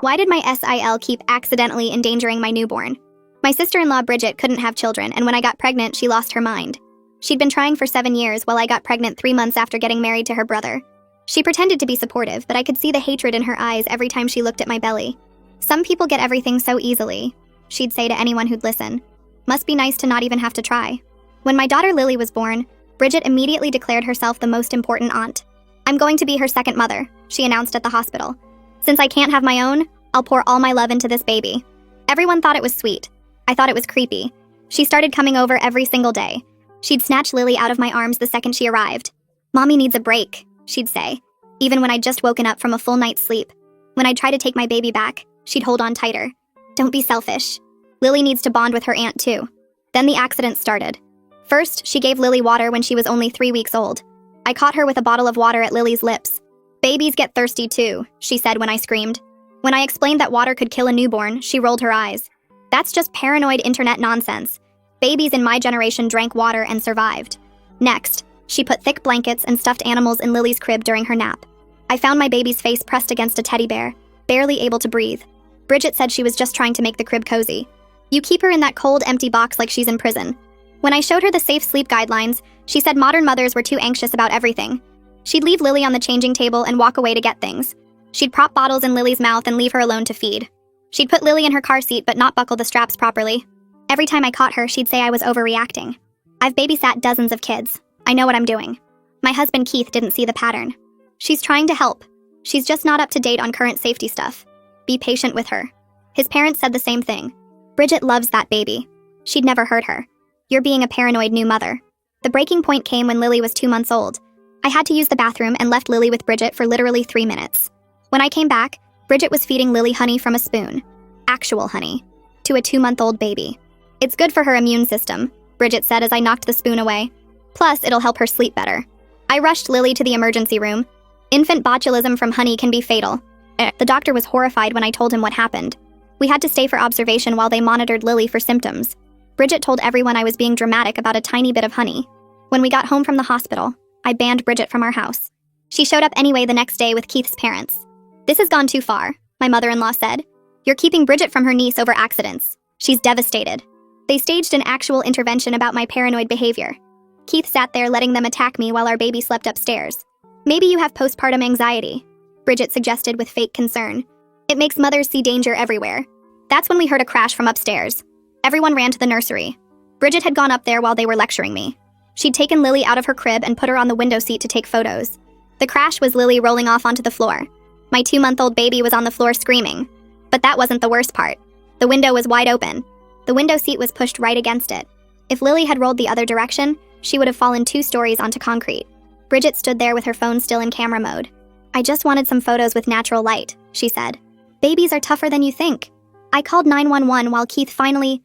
Why did my SIL keep accidentally endangering my newborn? My sister-in-law Bridget couldn't have children, and when I got pregnant, she lost her mind. She'd been trying for 7 years while I got pregnant 3 months after getting married to her brother. She pretended to be supportive, but I could see the hatred in her eyes every time she looked at my belly. Some people get everything so easily, she'd say to anyone who'd listen. Must be nice to not even have to try. When my daughter Lily was born, Bridget immediately declared herself the most important aunt. I'm going to be her second mother, she announced at the hospital. Since I can't have my own, I'll pour all my love into this baby. Everyone thought it was sweet. I thought it was creepy. She started coming over every single day. She'd snatch Lily out of my arms the second she arrived. Mommy needs a break, she'd say, even when I'd just woken up from a full night's sleep. When I'd try to take my baby back, she'd hold on tighter. Don't be selfish. Lily needs to bond with her aunt too. Then the accident started. First, she gave Lily water when she was only 3 weeks old. I caught her with a bottle of water at Lily's lips. Babies get thirsty too, she said when I screamed. When I explained that water could kill a newborn, she rolled her eyes. That's just paranoid internet nonsense. Babies in my generation drank water and survived. Next, she put thick blankets and stuffed animals in Lily's crib during her nap. I found my baby's face pressed against a teddy bear, barely able to breathe. Bridget said she was just trying to make the crib cozy. You keep her in that cold, empty box like she's in prison. When I showed her the safe sleep guidelines, she said modern mothers were too anxious about everything. She'd leave Lily on the changing table and walk away to get things. She'd prop bottles in Lily's mouth and leave her alone to feed. She'd put Lily in her car seat but not buckle the straps properly. Every time I caught her, she'd say I was overreacting. I've babysat dozens of kids. I know what I'm doing. My husband Keith didn't see the pattern. She's trying to help. She's just not up to date on current safety stuff. Be patient with her. His parents said the same thing. Bridget loves that baby. She'd never hurt her. You're being a paranoid new mother. The breaking point came when Lily was 2 months old. I had to use the bathroom and left Lily with Bridget for literally 3 minutes. When I came back, Bridget was feeding Lily honey from a spoon. Actual honey. To a 2-month-old baby. It's good for her immune system, Bridget said as I knocked the spoon away. Plus, it'll help her sleep better. I rushed Lily to the emergency room. Infant botulism from honey can be fatal. The doctor was horrified when I told him what happened. We had to stay for observation while they monitored Lily for symptoms. Bridget told everyone I was being dramatic about a tiny bit of honey. When we got home from the hospital, I banned Bridget from our house. She showed up anyway the next day with Keith's parents. This has gone too far, my mother-in-law said. You're keeping Bridget from her niece over accidents. She's devastated. They staged an actual intervention about my paranoid behavior. Keith sat there letting them attack me while our baby slept upstairs. Maybe you have postpartum anxiety, Bridget suggested with fake concern. It makes mothers see danger everywhere. That's when we heard a crash from upstairs. Everyone ran to the nursery. Bridget had gone up there while they were lecturing me. She'd taken Lily out of her crib and put her on the window seat to take photos. The crash was Lily rolling off onto the floor. My 2-month-old baby was on the floor screaming. But that wasn't the worst part. The window was wide open. The window seat was pushed right against it. If Lily had rolled the other direction, she would have fallen 2 stories onto concrete. Bridget stood there with her phone still in camera mode. I just wanted some photos with natural light, she said. Babies are tougher than you think. I called 911 while Keith finally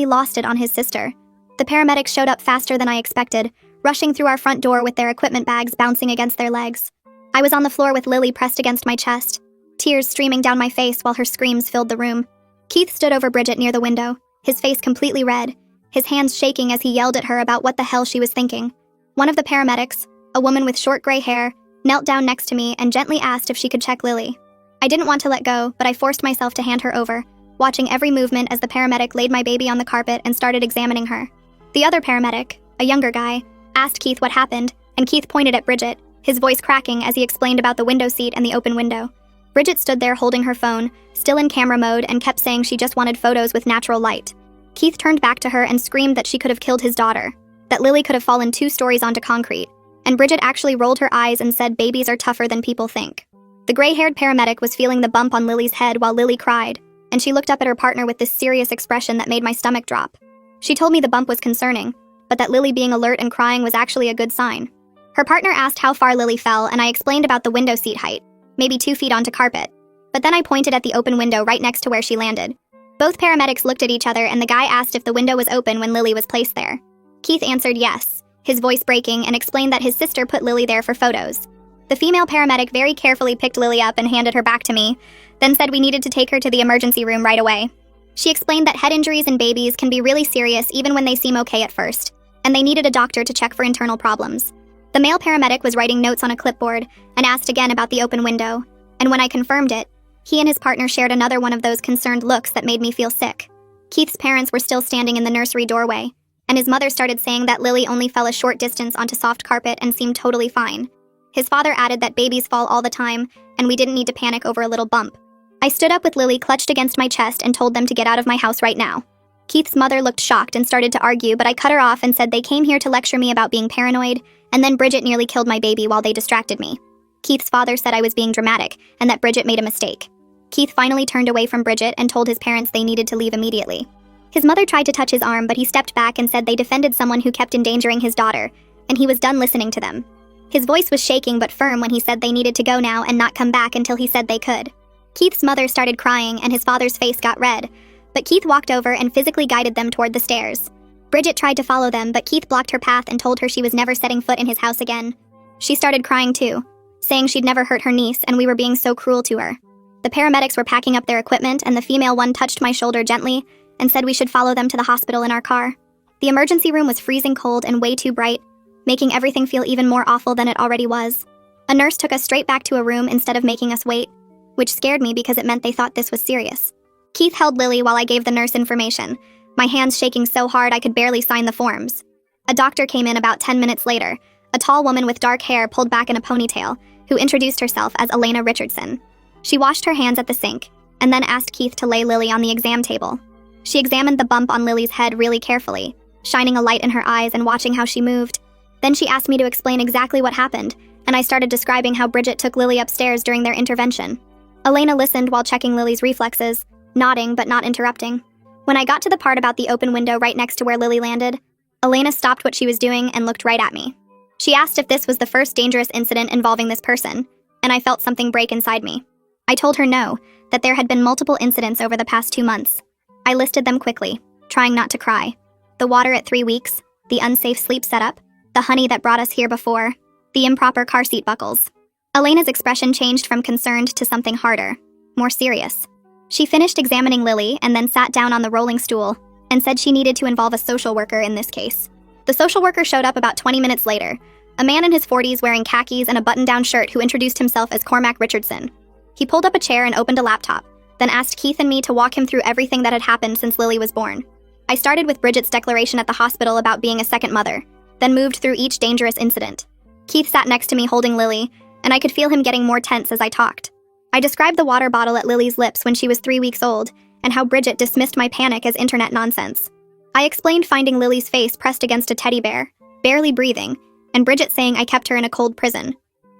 lost it on his sister. The paramedics showed up faster than I expected, rushing through our front door with their equipment bags bouncing against their legs. I was on the floor with Lily pressed against my chest, tears streaming down my face while her screams filled the room. Keith stood over Bridget near the window, his face completely red, his hands shaking as he yelled at her about what the hell she was thinking. One of the paramedics, a woman with short gray hair, knelt down next to me and gently asked if she could check Lily. I didn't want to let go, but I forced myself to hand her over, watching every movement as the paramedic laid my baby on the carpet and started examining her. The other paramedic, a younger guy, asked Keith what happened, and Keith pointed at Bridget, his voice cracking as he explained about the window seat and the open window. Bridget stood there holding her phone, still in camera mode, and kept saying she just wanted photos with natural light. Keith turned back to her and screamed that she could have killed his daughter, that Lily could have fallen 2 stories onto concrete, and Bridget actually rolled her eyes and said babies are tougher than people think. The gray-haired paramedic was feeling the bump on Lily's head while Lily cried, and she looked up at her partner with this serious expression that made my stomach drop. She told me the bump was concerning, but that Lily being alert and crying was actually a good sign. Her partner asked how far Lily fell, and I explained about the window seat height, maybe 2 feet onto carpet. But then I pointed at the open window right next to where she landed. Both paramedics looked at each other, and the guy asked if the window was open when Lily was placed there. Keith answered yes, his voice breaking, and explained that his sister put Lily there for photos. The female paramedic very carefully picked Lily up and handed her back to me, then said we needed to take her to the emergency room right away. She explained that head injuries in babies can be really serious even when they seem okay at first, and they needed a doctor to check for internal problems. The male paramedic was writing notes on a clipboard and asked again about the open window, and when I confirmed it, He and his partner shared another one of those concerned looks that made me feel sick. Keith's parents were still standing in the nursery doorway, and his mother started saying that Lily only fell a short distance onto soft carpet and seemed totally fine. His father added that babies fall all the time, and we didn't need to panic over a little bump. I stood up with Lily clutched against my chest and told them to get out of my house right now. Keith's mother looked shocked and started to argue, but I cut her off and said they came here to lecture me about being paranoid, and then Bridget nearly killed my baby while they distracted me. Keith's father said I was being dramatic, and that Bridget made a mistake. Keith finally turned away from Bridget and told his parents they needed to leave immediately. His mother tried to touch his arm, but he stepped back and said they defended someone who kept endangering his daughter, and he was done listening to them. His voice was shaking but firm when he said they needed to go now and not come back until he said they could. Keith's mother started crying and his father's face got red, but Keith walked over and physically guided them toward the stairs. Bridget tried to follow them, but Keith blocked her path and told her she was never setting foot in his house again. She started crying too, saying she'd never hurt her niece and we were being so cruel to her. The paramedics were packing up their equipment and the female one touched my shoulder gently and said we should follow them to the hospital in our car. The emergency room was freezing cold and way too bright, making everything feel even more awful than it already was. A nurse took us straight back to a room instead of making us wait, which scared me because it meant they thought this was serious. Keith held Lily while I gave the nurse information, my hands shaking so hard I could barely sign the forms. A doctor came in about 10 minutes later, a tall woman with dark hair pulled back in a ponytail, who introduced herself as Elena Richardson. She washed her hands at the sink, and then asked Keith to lay Lily on the exam table. She examined the bump on Lily's head really carefully, shining a light in her eyes and watching how she moved. Then she asked me to explain exactly what happened, and I started describing how Bridget took Lily upstairs during their intervention. Elena listened while checking Lily's reflexes, nodding but not interrupting. When I got to the part about the open window right next to where Lily landed, Elena stopped what she was doing and looked right at me. She asked if this was the first dangerous incident involving this person, and I felt something break inside me. I told her no, that there had been multiple incidents over the past 2 months. I listed them quickly, trying not to cry. The water at 3 weeks, the unsafe sleep setup, the honey that brought us here before, the improper car seat buckles. Elena's expression changed from concerned to something harder, more serious. She finished examining Lily and then sat down on the rolling stool and said she needed to involve a social worker in this case. The social worker showed up about 20 minutes later, a man in his 40s wearing khakis and a button-down shirt who introduced himself as Cormac Richardson. He pulled up a chair and opened a laptop, then asked Keith and me to walk him through everything that had happened since Lily was born. I started with Bridget's declaration at the hospital about being a second mother, then moved through each dangerous incident. Keith sat next to me holding Lily, and I could feel him getting more tense as I talked. I described the water bottle at Lily's lips when she was 3 weeks old, and how Bridget dismissed my panic as internet nonsense. I explained finding Lily's face pressed against a teddy bear, barely breathing, and Bridget saying I kept her in a cold prison.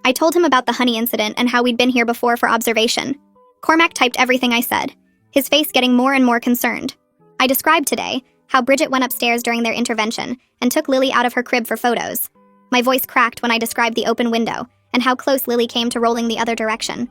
I told him about the honey incident and how we'd been here before for observation. Cormac typed everything I said, his face getting more and more concerned. I described today how Bridget went upstairs during their intervention and took Lily out of her crib for photos. My voice cracked when I described the open window and how close Lily came to rolling the other direction.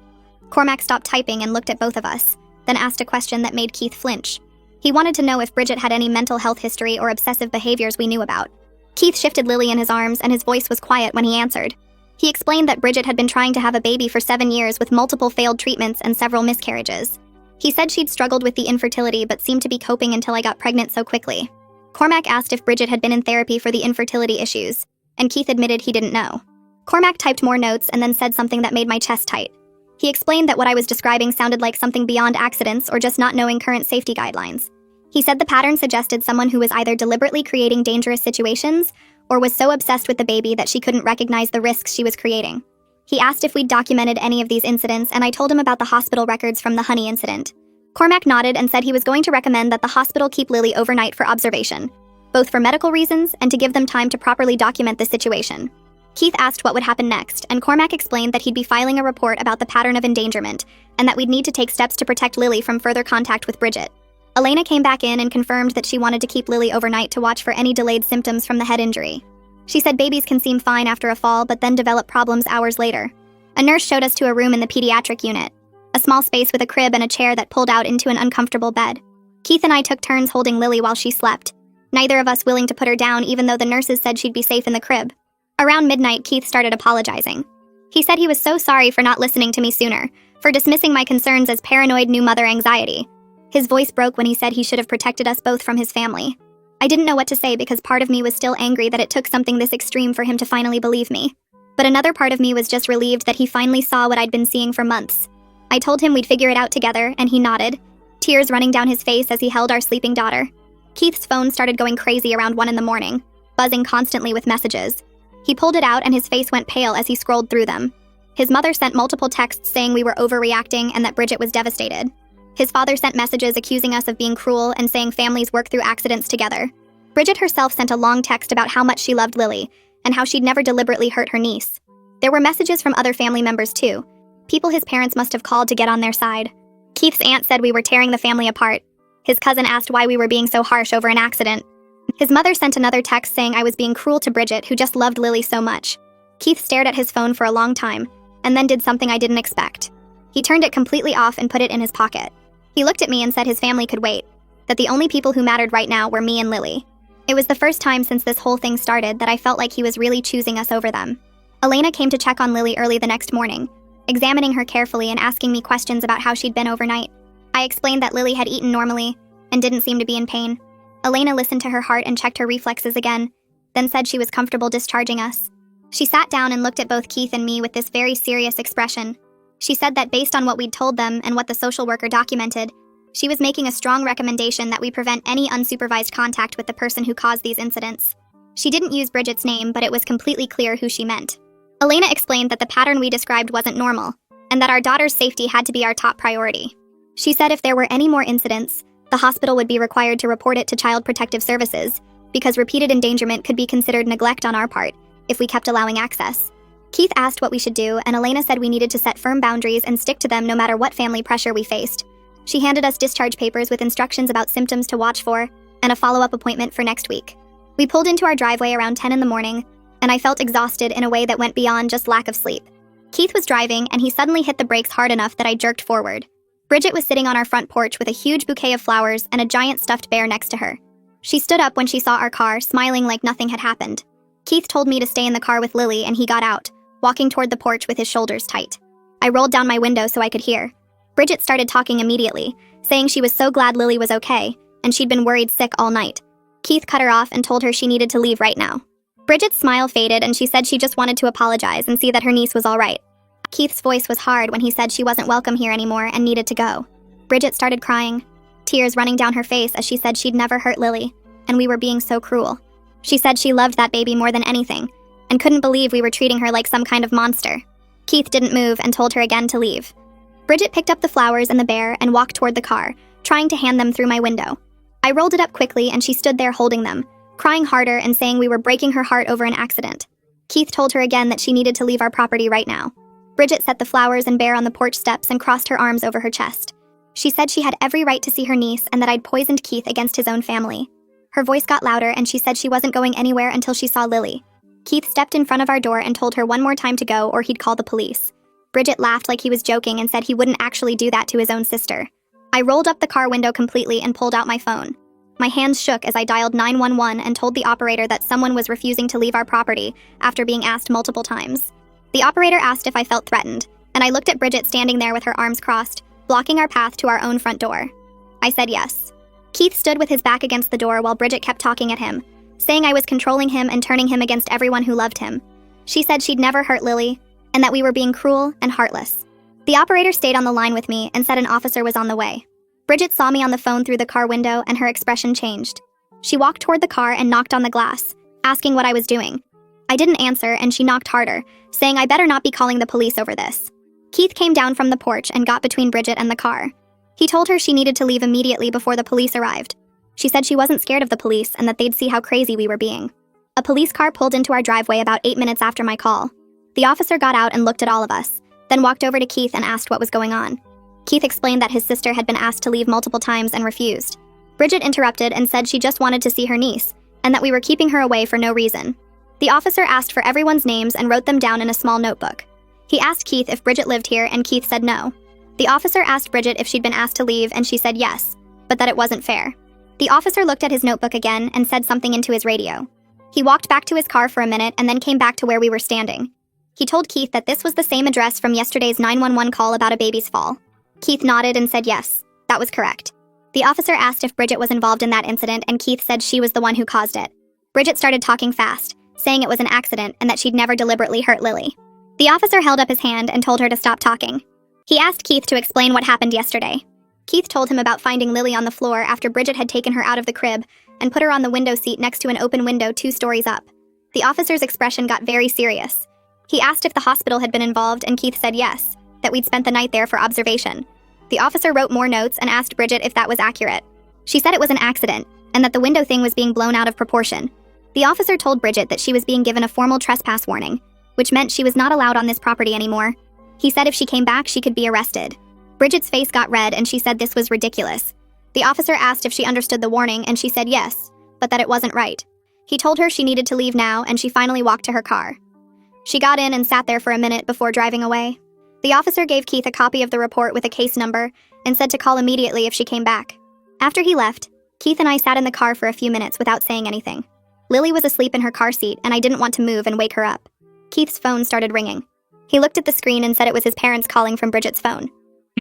Cormac stopped typing and looked at both of us, then asked a question that made Keith flinch. He wanted to know if Bridget had any mental health history or obsessive behaviors we knew about. Keith shifted Lily in his arms and his voice was quiet when he answered. He explained that Bridget had been trying to have a baby for 7 years with multiple failed treatments and several miscarriages. He said she'd struggled with the infertility but seemed to be coping until I got pregnant so quickly. Cormac asked if Bridget had been in therapy for the infertility issues, and Keith admitted he didn't know. Cormac typed more notes and then said something that made my chest tight. He explained that what I was describing sounded like something beyond accidents or just not knowing current safety guidelines. He said the pattern suggested someone who was either deliberately creating dangerous situations or was so obsessed with the baby that she couldn't recognize the risks she was creating. He asked if we'd documented any of these incidents, and I told him about the hospital records from the honey incident. Cormac nodded and said he was going to recommend that the hospital keep Lily overnight for observation, both for medical reasons and to give them time to properly document the situation. Keith asked what would happen next, and Cormac explained that he'd be filing a report about the pattern of endangerment, and that we'd need to take steps to protect Lily from further contact with Bridget. Elena came back in and confirmed that she wanted to keep Lily overnight to watch for any delayed symptoms from the head injury. She said babies can seem fine after a fall but then develop problems hours later. A nurse showed us to a room in the pediatric unit, a small space with a crib and a chair that pulled out into an uncomfortable bed. Keith and I took turns holding Lily while she slept, neither of us willing to put her down even though the nurses said she'd be safe in the crib. Around midnight, Keith started apologizing. He said he was so sorry for not listening to me sooner, for dismissing my concerns as paranoid new mother anxiety. His voice broke when he said he should have protected us both from his family. I didn't know what to say because part of me was still angry that it took something this extreme for him to finally believe me. But another part of me was just relieved that he finally saw what I'd been seeing for months. I told him we'd figure it out together, and he nodded, tears running down his face as he held our sleeping daughter. Keith's phone started going crazy around 1 in the morning, buzzing constantly with messages. He pulled it out and his face went pale as he scrolled through them. His mother sent multiple texts saying we were overreacting and that Bridget was devastated. His father sent messages accusing us of being cruel and saying families work through accidents together. Bridget herself sent a long text about how much she loved Lily and how she'd never deliberately hurt her niece. There were messages from other family members too, people his parents must have called to get on their side. Keith's aunt said we were tearing the family apart. His cousin asked why we were being so harsh over an accident. His mother sent another text saying I was being cruel to Bridget, who just loved Lily so much. Keith stared at his phone for a long time, and then did something I didn't expect. He turned it completely off and put it in his pocket. He looked at me and said his family could wait, that the only people who mattered right now were me and Lily. It was the first time since this whole thing started that I felt like he was really choosing us over them. Elena came to check on Lily early the next morning, examining her carefully and asking me questions about how she'd been overnight. I explained that Lily had eaten normally and didn't seem to be in pain. Elena listened to her heart and checked her reflexes again, then said she was comfortable discharging us. She sat down and looked at both Keith and me with this very serious expression. She said that based on what we'd told them and what the social worker documented, she was making a strong recommendation that we prevent any unsupervised contact with the person who caused these incidents. She didn't use Bridget's name, but it was completely clear who she meant. Elena explained that the pattern we described wasn't normal, and that our daughter's safety had to be our top priority. She said if there were any more incidents, the hospital would be required to report it to Child Protective Services, because repeated endangerment could be considered neglect on our part if we kept allowing access. Keith asked what we should do, and Elena said we needed to set firm boundaries and stick to them no matter what family pressure we faced. She handed us discharge papers with instructions about symptoms to watch for and a follow-up appointment for next week. We pulled into our driveway around 10 in the morning, and I felt exhausted in a way that went beyond just lack of sleep. Keith was driving, and he suddenly hit the brakes hard enough that I jerked forward. Bridget was sitting on our front porch with a huge bouquet of flowers and a giant stuffed bear next to her. She stood up when she saw our car, smiling like nothing had happened. Keith told me to stay in the car with Lily, and he got out, walking toward the porch with his shoulders tight. I rolled down my window so I could hear. Bridget started talking immediately, saying she was so glad Lily was okay, and she'd been worried sick all night. Keith cut her off and told her she needed to leave right now. Bridget's smile faded, and she said she just wanted to apologize and see that her niece was all right. Keith's voice was hard when he said she wasn't welcome here anymore and needed to go. Bridget started crying, tears running down her face as she said she'd never hurt Lily, and we were being so cruel. She said she loved that baby more than anything, and couldn't believe we were treating her like some kind of monster. Keith didn't move and told her again to leave. Bridget picked up the flowers and the bear and walked toward the car, trying to hand them through my window. I rolled it up quickly and she stood there holding them, crying harder and saying we were breaking her heart over an accident. Keith told her again that she needed to leave our property right now. Bridget set the flowers and bear on the porch steps and crossed her arms over her chest. She said she had every right to see her niece and that I'd poisoned Keith against his own family. Her voice got louder and she said she wasn't going anywhere until she saw Lily. Keith stepped in front of our door and told her one more time to go or he'd call the police. Bridget laughed like he was joking and said he wouldn't actually do that to his own sister. I rolled up the car window completely and pulled out my phone. My hands shook as I dialed 911 and told the operator that someone was refusing to leave our property after being asked multiple times. The operator asked if I felt threatened, and I looked at Bridget standing there with her arms crossed, blocking our path to our own front door. I said yes. Keith stood with his back against the door while Bridget kept talking at him, saying I was controlling him and turning him against everyone who loved him. She said she'd never hurt Lily, and that we were being cruel and heartless. The operator stayed on the line with me and said an officer was on the way. Bridget saw me on the phone through the car window and her expression changed. She walked toward the car and knocked on the glass, asking what I was doing. I didn't answer and she knocked harder, saying I better not be calling the police over this. Keith came down from the porch and got between Bridget and the car. He told her she needed to leave immediately before the police arrived. She said she wasn't scared of the police and that they'd see how crazy we were being. A police car pulled into our driveway about 8 minutes after my call. The officer got out and looked at all of us, then walked over to Keith and asked what was going on. Keith explained that his sister had been asked to leave multiple times and refused. Bridget interrupted and said she just wanted to see her niece, and that we were keeping her away for no reason. The officer asked for everyone's names and wrote them down in a small notebook. He asked Keith if Bridget lived here, and Keith said no. The officer asked Bridget if she'd been asked to leave, and she said yes, but that it wasn't fair. The officer looked at his notebook again and said something into his radio. He walked back to his car for a minute and then came back to where we were standing. He told Keith that this was the same address from yesterday's 911 call about a baby's fall. Keith nodded and said yes, that was correct. The officer asked if Bridget was involved in that incident, and Keith said she was the one who caused it. Bridget started talking fast, saying it was an accident and that she'd never deliberately hurt Lily. The officer held up his hand and told her to stop talking. He asked Keith to explain what happened yesterday. Keith told him about finding Lily on the floor after Bridget had taken her out of the crib and put her on the window seat next to an open window 2 stories up. The officer's expression got very serious. He asked if the hospital had been involved, and Keith said yes, that we'd spent the night there for observation. The officer wrote more notes and asked Bridget if that was accurate. She said it was an accident, and that the window thing was being blown out of proportion. The officer told Bridget that she was being given a formal trespass warning, which meant she was not allowed on this property anymore. He said if she came back, she could be arrested. Bridget's face got red and she said this was ridiculous. The officer asked if she understood the warning and she said yes, but that it wasn't right. He told her she needed to leave now and she finally walked to her car. She got in and sat there for a minute before driving away. The officer gave Keith a copy of the report with a case number and said to call immediately if she came back. After he left, Keith and I sat in the car for a few minutes without saying anything. Lily was asleep in her car seat and I didn't want to move and wake her up. Keith's phone started ringing. He looked at the screen and said it was his parents calling from Bridget's phone.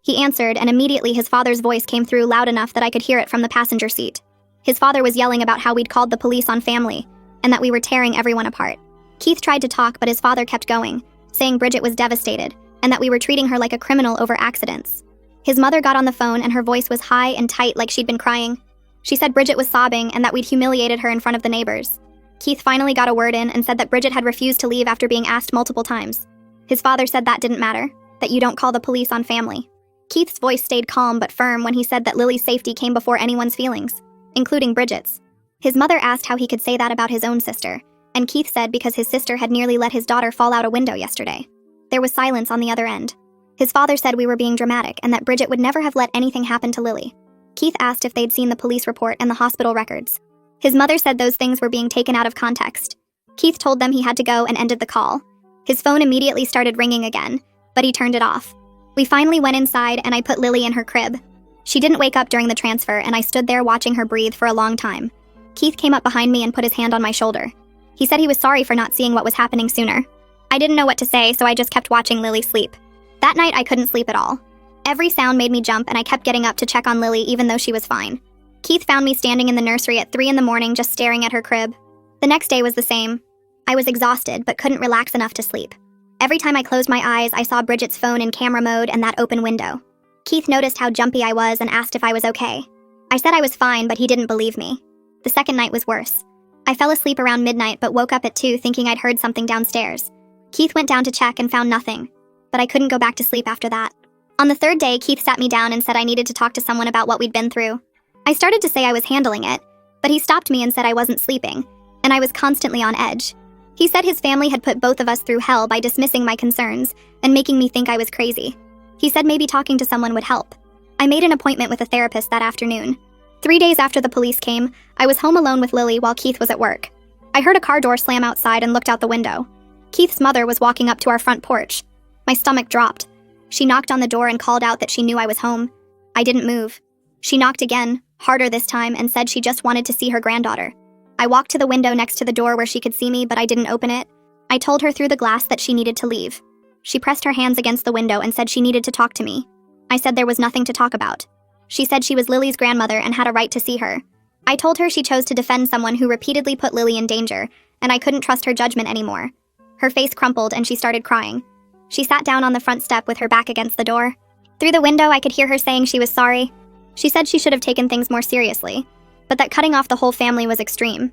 He answered, and immediately his father's voice came through loud enough that I could hear it from the passenger seat. His father was yelling about how we'd called the police on family, and that we were tearing everyone apart. Keith tried to talk, but his father kept going, saying Bridget was devastated, and that we were treating her like a criminal over accidents. His mother got on the phone and her voice was high and tight like she'd been crying. She said Bridget was sobbing and that we'd humiliated her in front of the neighbors. Keith finally got a word in and said that Bridget had refused to leave after being asked multiple times. His father said that didn't matter, that you don't call the police on family. Keith's voice stayed calm but firm when he said that Lily's safety came before anyone's feelings, including Bridget's. His mother asked how he could say that about his own sister, and Keith said because his sister had nearly let his daughter fall out a window yesterday. There was silence on the other end. His father said we were being dramatic and that Bridget would never have let anything happen to Lily. Keith asked if they'd seen the police report and the hospital records. His mother said those things were being taken out of context. Keith told them he had to go and ended the call. His phone immediately started ringing again, but he turned it off. We finally went inside and I put Lily in her crib. She didn't wake up during the transfer and I stood there watching her breathe for a long time. Keith came up behind me and put his hand on my shoulder. He said he was sorry for not seeing what was happening sooner. I didn't know what to say, so I just kept watching Lily sleep. That night I couldn't sleep at all. Every sound made me jump and I kept getting up to check on Lily even though she was fine. Keith found me standing in the nursery at 3 a.m. just staring at her crib. The next day was the same. I was exhausted but couldn't relax enough to sleep. Every time I closed my eyes, I saw Bridget's phone in camera mode and that open window. Keith noticed how jumpy I was and asked if I was okay. I said I was fine, but he didn't believe me. The second night was worse. I fell asleep around midnight but woke up at 2 thinking I'd heard something downstairs. Keith went down to check and found nothing, but I couldn't go back to sleep after that. On the third day, Keith sat me down and said I needed to talk to someone about what we'd been through. I started to say I was handling it, but he stopped me and said I wasn't sleeping, and I was constantly on edge. He said his family had put both of us through hell by dismissing my concerns and making me think I was crazy. He said maybe talking to someone would help. I made an appointment with a therapist that afternoon. 3 days after the police came, I was home alone with Lily while Keith was at work. I heard a car door slam outside and looked out the window. Keith's mother was walking up to our front porch. My stomach dropped. She knocked on the door and called out that she knew I was home. I didn't move. She knocked again, harder this time, and said she just wanted to see her granddaughter. I walked to the window next to the door where she could see me, but I didn't open it. I told her through the glass that she needed to leave. She pressed her hands against the window and said she needed to talk to me. I said there was nothing to talk about. She said she was Lily's grandmother and had a right to see her. I told her she chose to defend someone who repeatedly put Lily in danger, and I couldn't trust her judgment anymore. Her face crumpled and she started crying. She sat down on the front step with her back against the door. Through the window, I could hear her saying she was sorry. She said she should have taken things more seriously, but that cutting off the whole family was extreme.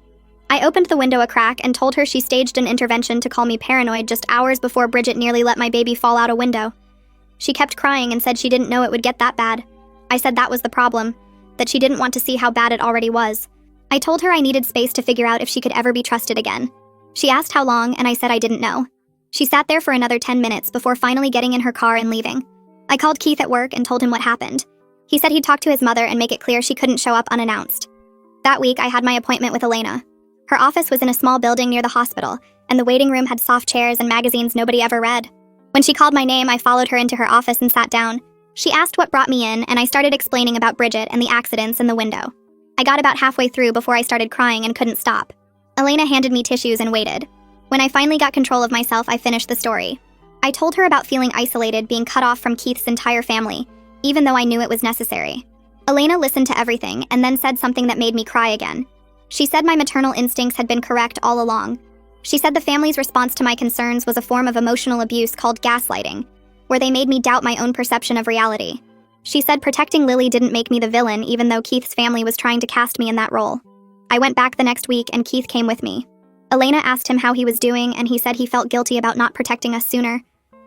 I opened the window a crack and told her she staged an intervention to call me paranoid just hours before Bridget nearly let my baby fall out a window. She kept crying and said she didn't know it would get that bad. I said that was the problem, that she didn't want to see how bad it already was. I told her I needed space to figure out if she could ever be trusted again. She asked how long, and I said I didn't know. She sat there for another 10 minutes before finally getting in her car and leaving. I called Keith at work and told him what happened. He said he'd talk to his mother and make it clear she couldn't show up unannounced. That week, I had my appointment with Elena. Her office was in a small building near the hospital, and the waiting room had soft chairs and magazines nobody ever read. When she called my name, I followed her into her office and sat down. She asked what brought me in, and I started explaining about Bridget and the accidents in the window. I got about halfway through before I started crying and couldn't stop. Elena handed me tissues and waited. When I finally got control of myself, I finished the story. I told her about feeling isolated, being cut off from Keith's entire family, even though I knew it was necessary. Elena listened to everything and then said something that made me cry again. She said my maternal instincts had been correct all along. She said the family's response to my concerns was a form of emotional abuse called gaslighting, where they made me doubt my own perception of reality. She said protecting Lily didn't make me the villain, even though Keith's family was trying to cast me in that role. I went back the next week and Keith came with me. Elena asked him how he was doing, and he said he felt guilty about not protecting us sooner.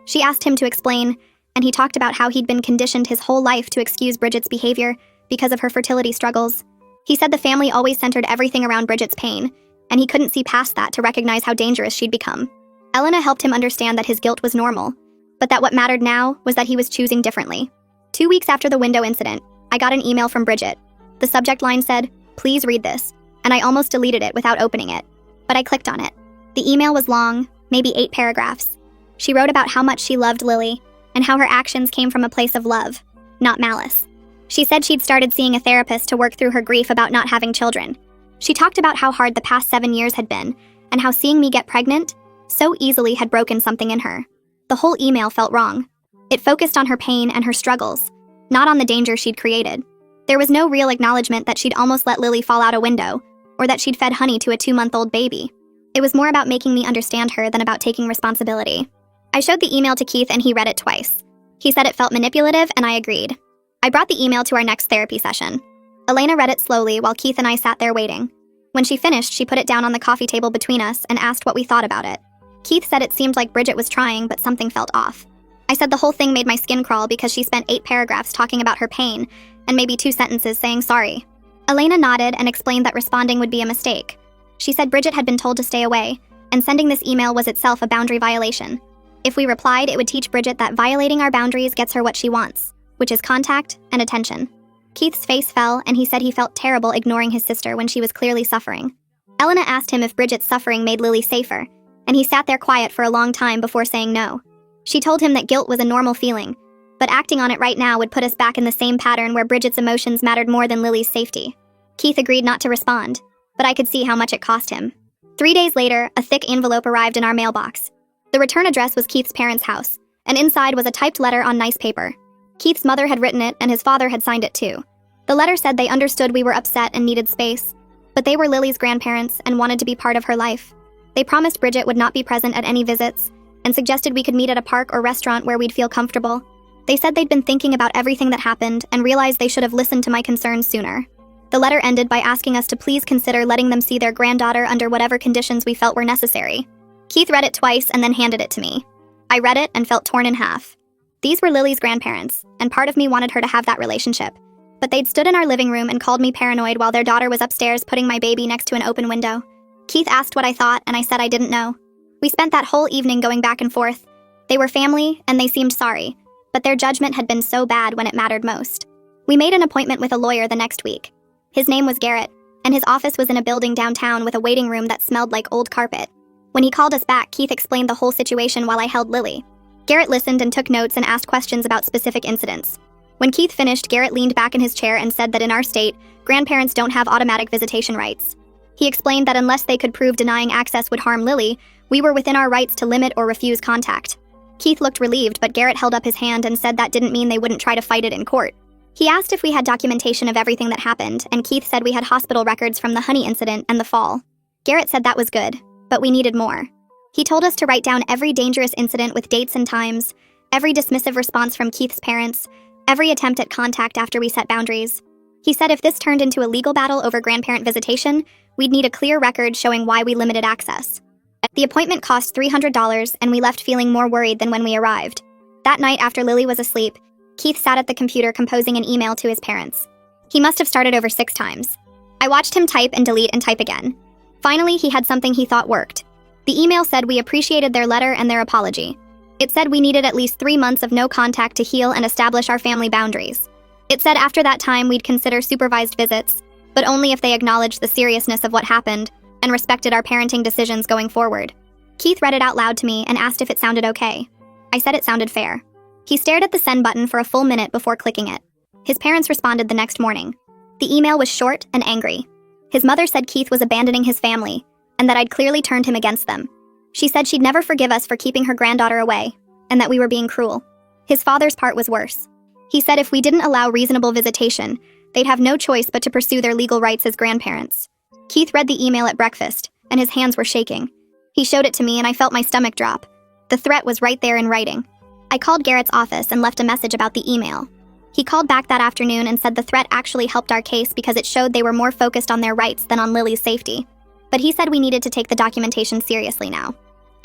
She asked him to explain, and he talked about how he'd been conditioned his whole life to excuse Bridget's behavior because of her fertility struggles. He said the family always centered everything around Bridget's pain, and he couldn't see past that to recognize how dangerous she'd become. Elena helped him understand that his guilt was normal, but that what mattered now was that he was choosing differently. 2 weeks after the window incident, I got an email from Bridget. The subject line said, "Please read this," and I almost deleted it without opening it. But I clicked on it. The email was long, maybe 8 paragraphs. She wrote about how much she loved Lily, and how her actions came from a place of love, not malice. She said she'd started seeing a therapist to work through her grief about not having children. She talked about how hard the past 7 years had been, and how seeing me get pregnant so easily had broken something in her. The whole email felt wrong. It focused on her pain and her struggles, not on the danger she'd created. There was no real acknowledgement that she'd almost let Lily fall out a window, or that she'd fed honey to a 2-month-old baby. It was more about making me understand her than about taking responsibility. I showed the email to Keith and he read it twice. He said it felt manipulative, and I agreed. I brought the email to our next therapy session. Elena read it slowly while Keith and I sat there waiting. When she finished, she put it down on the coffee table between us and asked what we thought about it. Keith said it seemed like Bridget was trying, but something felt off. I said the whole thing made my skin crawl because she spent 8 paragraphs talking about her pain, and maybe 2 sentences saying sorry. Elena nodded and explained that responding would be a mistake. She said Bridget had been told to stay away, and sending this email was itself a boundary violation. If we replied, it would teach Bridget that violating our boundaries gets her what she wants, which is contact and attention. Keith's face fell, and he said he felt terrible ignoring his sister when she was clearly suffering. Elena asked him if Bridget's suffering made Lily safer, and he sat there quiet for a long time before saying no. She told him that guilt was a normal feeling, but acting on it right now would put us back in the same pattern where Bridget's emotions mattered more than Lily's safety. Keith agreed not to respond, but I could see how much it cost him. 3 days later, a thick envelope arrived in our mailbox. The return address was Keith's parents' house, and inside was a typed letter on nice paper. Keith's mother had written it, and his father had signed it too. The letter said they understood we were upset and needed space, but they were Lily's grandparents and wanted to be part of her life. They promised Bridget would not be present at any visits, and suggested we could meet at a park or restaurant where we'd feel comfortable. They said they'd been thinking about everything that happened and realized they should have listened to my concerns sooner. The letter ended by asking us to please consider letting them see their granddaughter under whatever conditions we felt were necessary. Keith read it twice and then handed it to me. I read it and felt torn in half. These were Lily's grandparents, and part of me wanted her to have that relationship. But they'd stood in our living room and called me paranoid while their daughter was upstairs putting my baby next to an open window. Keith asked what I thought, and I said I didn't know. We spent that whole evening going back and forth. They were family, and they seemed sorry, but their judgment had been so bad when it mattered most. We made an appointment with a lawyer the next week. His name was Garrett, and his office was in a building downtown with a waiting room that smelled like old carpet. When he called us back, Keith explained the whole situation while I held Lily. Garrett listened and took notes and asked questions about specific incidents. When Keith finished, Garrett leaned back in his chair and said that in our state, grandparents don't have automatic visitation rights. He explained that unless they could prove denying access would harm Lily, we were within our rights to limit or refuse contact. Keith looked relieved, but Garrett held up his hand and said that didn't mean they wouldn't try to fight it in court. He asked if we had documentation of everything that happened, and Keith said we had hospital records from the honey incident and the fall. Garrett said that was good, but we needed more. He told us to write down every dangerous incident with dates and times, every dismissive response from Keith's parents, every attempt at contact after we set boundaries. He said if this turned into a legal battle over grandparent visitation, we'd need a clear record showing why we limited access. The appointment cost $300, and we left feeling more worried than when we arrived. That night, after Lily was asleep, Keith sat at the computer composing an email to his parents. He must have started over 6 times. I watched him type and delete and type again. Finally, he had something he thought worked. The email said we appreciated their letter and their apology. It said we needed at least 3 months of no contact to heal and establish our family boundaries. It said after that time we'd consider supervised visits, but only if they acknowledged the seriousness of what happened and respected our parenting decisions going forward. Keith read it out loud to me and asked if it sounded okay. I said it sounded fair. He stared at the send button for a full minute before clicking it. His parents responded the next morning. The email was short and angry. His mother said Keith was abandoning his family, and that I'd clearly turned him against them. She said she'd never forgive us for keeping her granddaughter away, and that we were being cruel. His father's part was worse. He said if we didn't allow reasonable visitation, they'd have no choice but to pursue their legal rights as grandparents. Keith read the email at breakfast, and his hands were shaking. He showed it to me, and I felt my stomach drop. The threat was right there in writing. I called Garrett's office and left a message about the email. He called back that afternoon and said the threat actually helped our case because it showed they were more focused on their rights than on Lily's safety. But he said we needed to take the documentation seriously now.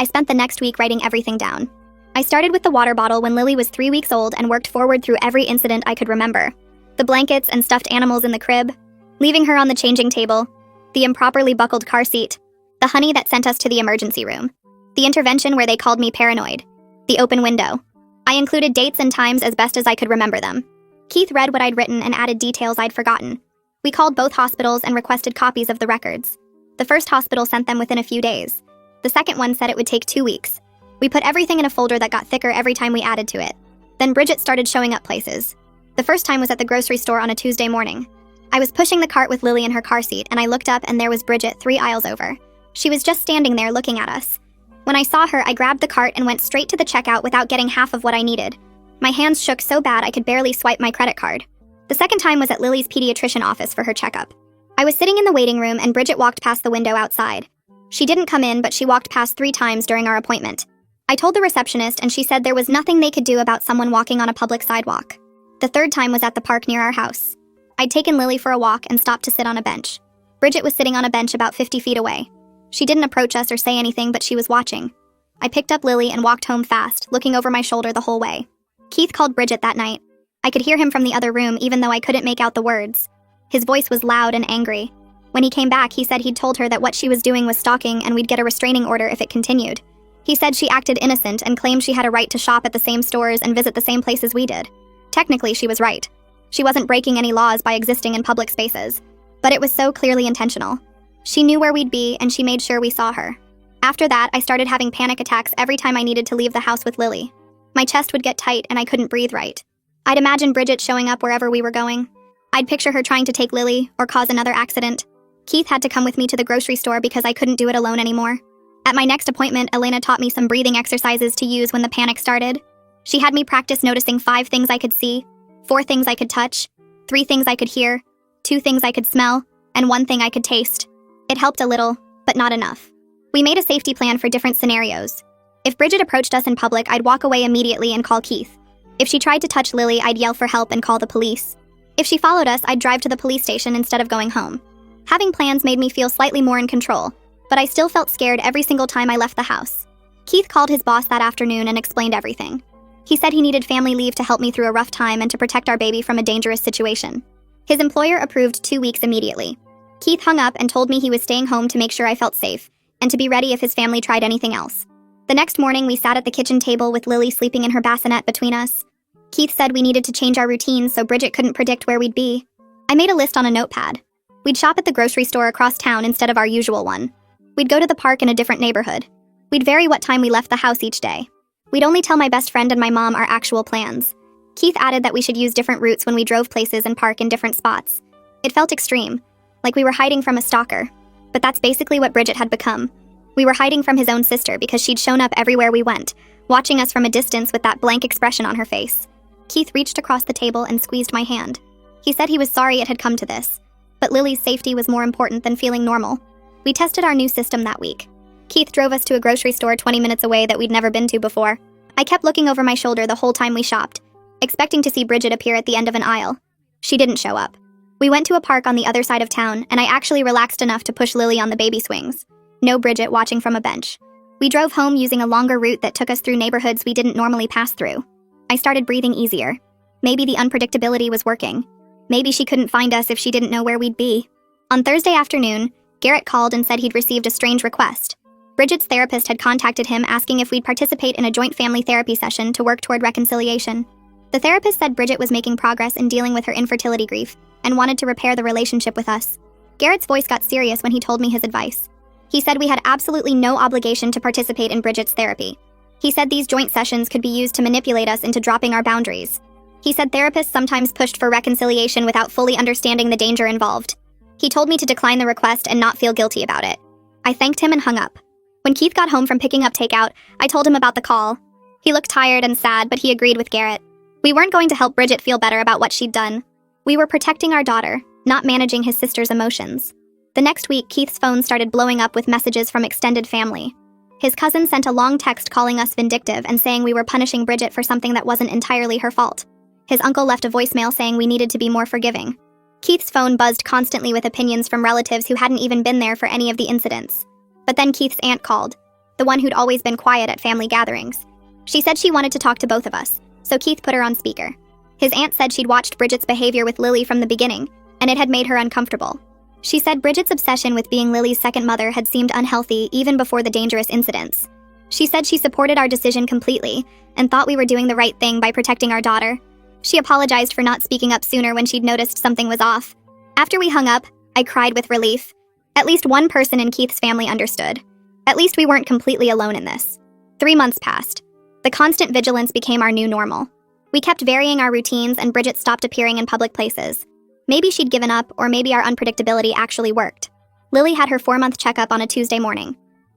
I spent the next week writing everything down. I started with the water bottle when Lily was 3 weeks old and worked forward through every incident I could remember. The blankets and stuffed animals in the crib, leaving her on the changing table, the improperly buckled car seat, the honey that sent us to the emergency room, the intervention where they called me paranoid, the open window. I included dates and times as best as I could remember them. Keith read what I'd written and added details I'd forgotten. We called both hospitals and requested copies of the records. The first hospital sent them within a few days. The second one said it would take 2 weeks. We put everything in a folder that got thicker every time we added to it. Then Bridget started showing up places. The first time was at the grocery store on a Tuesday morning. I was pushing the cart with Lily in her car seat, and I looked up and there was Bridget 3 aisles over. She was just standing there looking at us. When I saw her, I grabbed the cart and went straight to the checkout without getting half of what I needed. My hands shook so bad I could barely swipe my credit card. The second time was at Lily's pediatrician office for her checkup. I was sitting in the waiting room and Bridget walked past the window outside. She didn't come in, but she walked past 3 times during our appointment. I told the receptionist and she said there was nothing they could do about someone walking on a public sidewalk. The third time was at the park near our house. I'd taken Lily for a walk and stopped to sit on a bench. Bridget was sitting on a bench about 50 feet away. She didn't approach us or say anything, but she was watching. I picked up Lily and walked home fast, looking over my shoulder the whole way. Keith called Bridget that night. I could hear him from the other room even though I couldn't make out the words. His voice was loud and angry. When he came back, he said he'd told her that what she was doing was stalking and we'd get a restraining order if it continued. He said she acted innocent and claimed she had a right to shop at the same stores and visit the same places we did. Technically, she was right. She wasn't breaking any laws by existing in public spaces. But it was so clearly intentional. She knew where we'd be and she made sure we saw her. After that, I started having panic attacks every time I needed to leave the house with Lily. My chest would get tight and I couldn't breathe right. I'd imagine Bridget showing up wherever we were going. I'd picture her trying to take Lily or cause another accident. Keith had to come with me to the grocery store because I couldn't do it alone anymore. At my next appointment, Elena taught me some breathing exercises to use when the panic started. She had me practice noticing 5 things I could see, 4 things I could touch, 3 things I could hear, 2 things I could smell, and 1 thing I could taste. It helped a little, but not enough. We made a safety plan for different scenarios. If Bridget approached us in public, I'd walk away immediately and call Keith. If she tried to touch Lily, I'd yell for help and call the police. If she followed us, I'd drive to the police station instead of going home. Having plans made me feel slightly more in control, but I still felt scared every single time I left the house. Keith called his boss that afternoon and explained everything. He said he needed family leave to help me through a rough time and to protect our baby from a dangerous situation. His employer approved 2 weeks immediately. Keith hung up and told me he was staying home to make sure I felt safe, and to be ready if his family tried anything else. The next morning, we sat at the kitchen table with Lily sleeping in her bassinet between us. Keith said we needed to change our routines so Bridget couldn't predict where we'd be. I made a list on a notepad. We'd shop at the grocery store across town instead of our usual one. We'd go to the park in a different neighborhood. We'd vary what time we left the house each day. We'd only tell my best friend and my mom our actual plans. Keith added that we should use different routes when we drove places and park in different spots. It felt extreme, like we were hiding from a stalker. But that's basically what Bridget had become. We were hiding from his own sister because she'd shown up everywhere we went, watching us from a distance with that blank expression on her face. Keith reached across the table and squeezed my hand. He said he was sorry it had come to this, but Lily's safety was more important than feeling normal. We tested our new system that week. Keith drove us to a grocery store 20 minutes away that we'd never been to before. I kept looking over my shoulder the whole time we shopped, expecting to see Bridget appear at the end of an aisle. She didn't show up. We went to a park on the other side of town, and I actually relaxed enough to push Lily on the baby swings. No Bridget watching from a bench. We drove home using a longer route that took us through neighborhoods we didn't normally pass through. I started breathing easier. Maybe the unpredictability was working. Maybe she couldn't find us if she didn't know where we'd be. On Thursday afternoon, Garrett called and said he'd received a strange request. Bridget's therapist had contacted him asking if we'd participate in a joint family therapy session to work toward reconciliation. The therapist said Bridget was making progress in dealing with her infertility grief and wanted to repair the relationship with us. Garrett's voice got serious when he told me his advice. He said we had absolutely no obligation to participate in Bridget's therapy. He said these joint sessions could be used to manipulate us into dropping our boundaries. He said therapists sometimes pushed for reconciliation without fully understanding the danger involved. He told me to decline the request and not feel guilty about it. I thanked him and hung up. When Keith got home from picking up takeout, I told him about the call. He looked tired and sad, but he agreed with Garrett. We weren't going to help Bridget feel better about what she'd done. We were protecting our daughter, not managing his sister's emotions. The next week, Keith's phone started blowing up with messages from extended family. His cousin sent a long text calling us vindictive and saying we were punishing Bridget for something that wasn't entirely her fault. His uncle left a voicemail saying we needed to be more forgiving. Keith's phone buzzed constantly with opinions from relatives who hadn't even been there for any of the incidents. But then Keith's aunt called, the one who'd always been quiet at family gatherings. She said she wanted to talk to both of us, so Keith put her on speaker. His aunt said she'd watched Bridget's behavior with Lily from the beginning, and it had made her uncomfortable. She said Bridget's obsession with being Lily's second mother had seemed unhealthy even before the dangerous incidents. She said she supported our decision completely and thought we were doing the right thing by protecting our daughter. She apologized for not speaking up sooner when she'd noticed something was off. After we hung up, I cried with relief. At least one person in Keith's family understood. At least we weren't completely alone in this. 3 months passed. The constant vigilance became our new normal. We kept varying our routines and Bridget stopped appearing in public places. Maybe she'd given up, or maybe our unpredictability actually worked. Lily had her 4-month checkup on a Tuesday morning.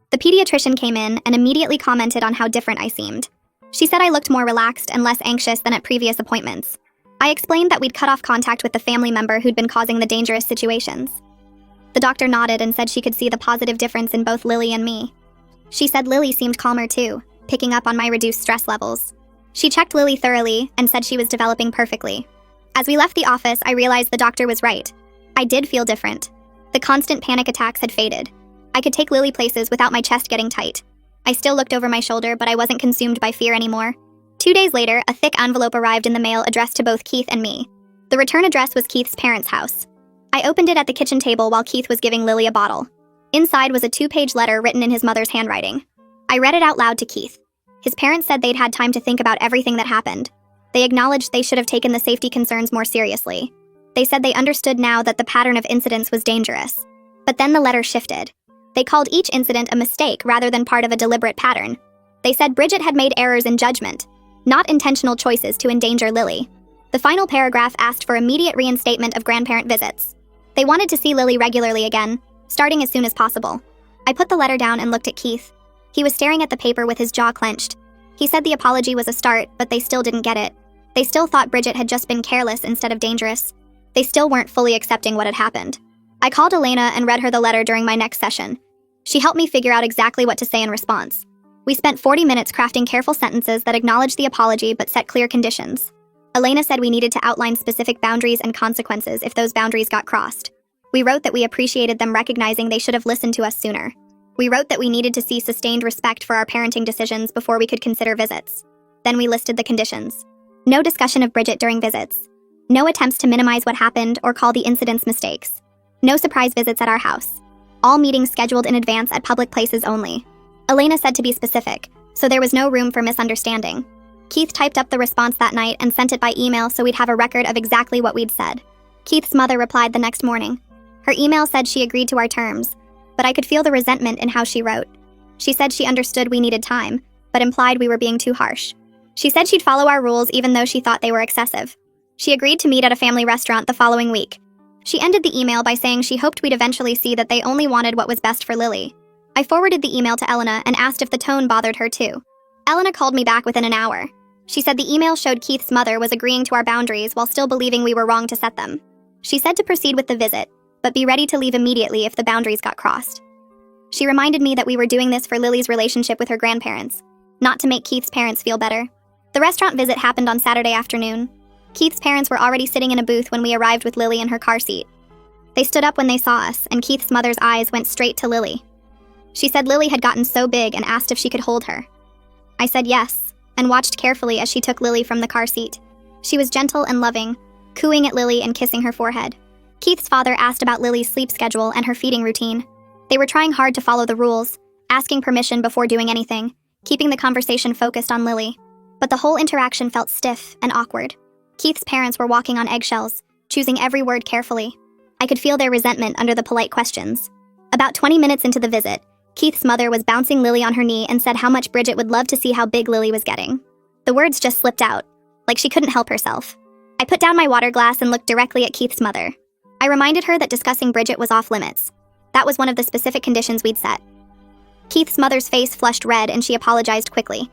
The pediatrician came in and immediately commented on how different I seemed. She said I looked more relaxed and less anxious than at previous appointments. I explained that we'd cut off contact with the family member who'd been causing the dangerous situations. The doctor nodded and said she could see the positive difference in both Lily and me. She said Lily seemed calmer too, picking up on my reduced stress levels. She checked Lily thoroughly and said she was developing perfectly. As we left the office, I realized the doctor was right. I did feel different. The constant panic attacks had faded. I could take Lily places without my chest getting tight. I still looked over my shoulder, but I wasn't consumed by fear anymore. 2 days later, a thick envelope arrived in the mail addressed to both Keith and me. The return address was Keith's parents' house. I opened it at the kitchen table while Keith was giving Lily a bottle. Inside was a 2-page letter written in his mother's handwriting. I read it out loud to Keith. His parents said they'd had time to think about everything that happened. They acknowledged they should have taken the safety concerns more seriously. They said they understood now that the pattern of incidents was dangerous. But then the letter shifted. They called each incident a mistake rather than part of a deliberate pattern. They said Bridget had made errors in judgment, not intentional choices to endanger Lily. The final paragraph asked for immediate reinstatement of grandparent visits. They wanted to see Lily regularly again, starting as soon as possible. I put the letter down and looked at Keith. He was staring at the paper with his jaw clenched. He said the apology was a start, but they still didn't get it. They still thought Bridget had just been careless instead of dangerous. They still weren't fully accepting what had happened. I called Elena and read her the letter during my next session. She helped me figure out exactly what to say in response. We spent 40 minutes crafting careful sentences that acknowledged the apology but set clear conditions. Elena said we needed to outline specific boundaries and consequences if those boundaries got crossed. We wrote that we appreciated them recognizing they should have listened to us sooner. We wrote that we needed to see sustained respect for our parenting decisions before we could consider visits. Then we listed the conditions. No discussion of Bridget during visits. No attempts to minimize what happened or call the incidents mistakes. No surprise visits at our house. All meetings scheduled in advance at public places only. Elena said to be specific, so there was no room for misunderstanding. Keith typed up the response that night and sent it by email so we'd have a record of exactly what we'd said. Keith's mother replied the next morning. Her email said she agreed to our terms, but I could feel the resentment in how she wrote. She said she understood we needed time, but implied we were being too harsh. She said she'd follow our rules even though she thought they were excessive. She agreed to meet at a family restaurant the following week. She ended the email by saying she hoped we'd eventually see that they only wanted what was best for Lily. I forwarded the email to Elena and asked if the tone bothered her too. Elena called me back within an hour. She said the email showed Keith's mother was agreeing to our boundaries while still believing we were wrong to set them. She said to proceed with the visit, but be ready to leave immediately if the boundaries got crossed. She reminded me that we were doing this for Lily's relationship with her grandparents, not to make Keith's parents feel better. The restaurant visit happened on Saturday afternoon. Keith's parents were already sitting in a booth when we arrived with Lily in her car seat. They stood up when they saw us, and Keith's mother's eyes went straight to Lily. She said Lily had gotten so big and asked if she could hold her. I said yes, and watched carefully as she took Lily from the car seat. She was gentle and loving, cooing at Lily and kissing her forehead. Keith's father asked about Lily's sleep schedule and her feeding routine. They were trying hard to follow the rules, asking permission before doing anything, keeping the conversation focused on Lily. But the whole interaction felt stiff and awkward. Keith's parents were walking on eggshells, choosing every word carefully. I could feel their resentment under the polite questions. About 20 minutes into the visit, Keith's mother was bouncing Lily on her knee and said how much Bridget would love to see how big Lily was getting. The words just slipped out, like she couldn't help herself. I put down my water glass and looked directly at Keith's mother. I reminded her that discussing Bridget was off limits. That was one of the specific conditions we'd set. Keith's mother's face flushed red and she apologized quickly.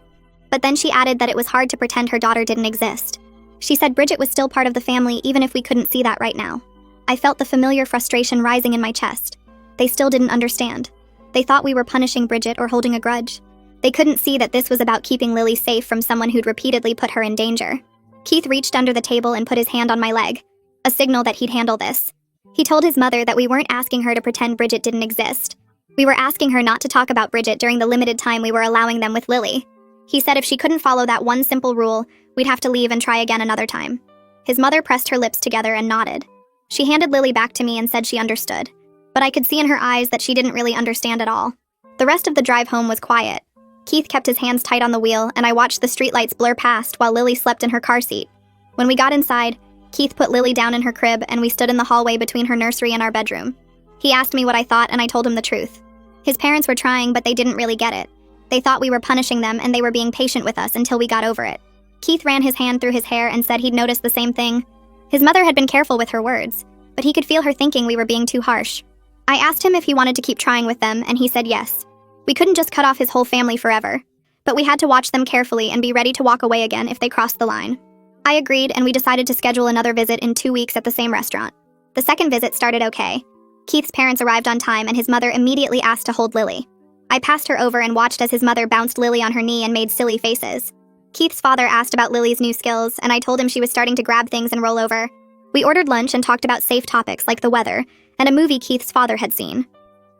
But then she added that it was hard to pretend her daughter didn't exist. She said Bridget was still part of the family even if we couldn't see that right now. I felt the familiar frustration rising in my chest. They still didn't understand. They thought we were punishing Bridget or holding a grudge. They couldn't see that this was about keeping Lily safe from someone who'd repeatedly put her in danger. Keith reached under the table and put his hand on my leg, a signal that he'd handle this. He told his mother that we weren't asking her to pretend Bridget didn't exist. We were asking her not to talk about Bridget during the limited time we were allowing them with Lily. He said if she couldn't follow that one simple rule, we'd have to leave and try again another time. His mother pressed her lips together and nodded. She handed Lily back to me and said she understood, but I could see in her eyes that she didn't really understand at all. The rest of the drive home was quiet. Keith kept his hands tight on the wheel, and I watched the streetlights blur past while Lily slept in her car seat. When we got inside, Keith put Lily down in her crib, and we stood in the hallway between her nursery and our bedroom. He asked me what I thought, and I told him the truth. His parents were trying, but they didn't really get it. They thought we were punishing them, and they were being patient with us until we got over it. Keith ran his hand through his hair and said he'd noticed the same thing. His mother had been careful with her words, but he could feel her thinking we were being too harsh. I asked him if he wanted to keep trying with them, and he said yes. We couldn't just cut off his whole family forever, but we had to watch them carefully and be ready to walk away again if they crossed the line. I agreed, and we decided to schedule another visit in 2 weeks at the same restaurant. The second visit started okay. Keith's parents arrived on time, and his mother immediately asked to hold Lily. I passed her over and watched as his mother bounced Lily on her knee and made silly faces. Keith's father asked about Lily's new skills, and I told him she was starting to grab things and roll over. We ordered lunch and talked about safe topics like the weather and a movie Keith's father had seen.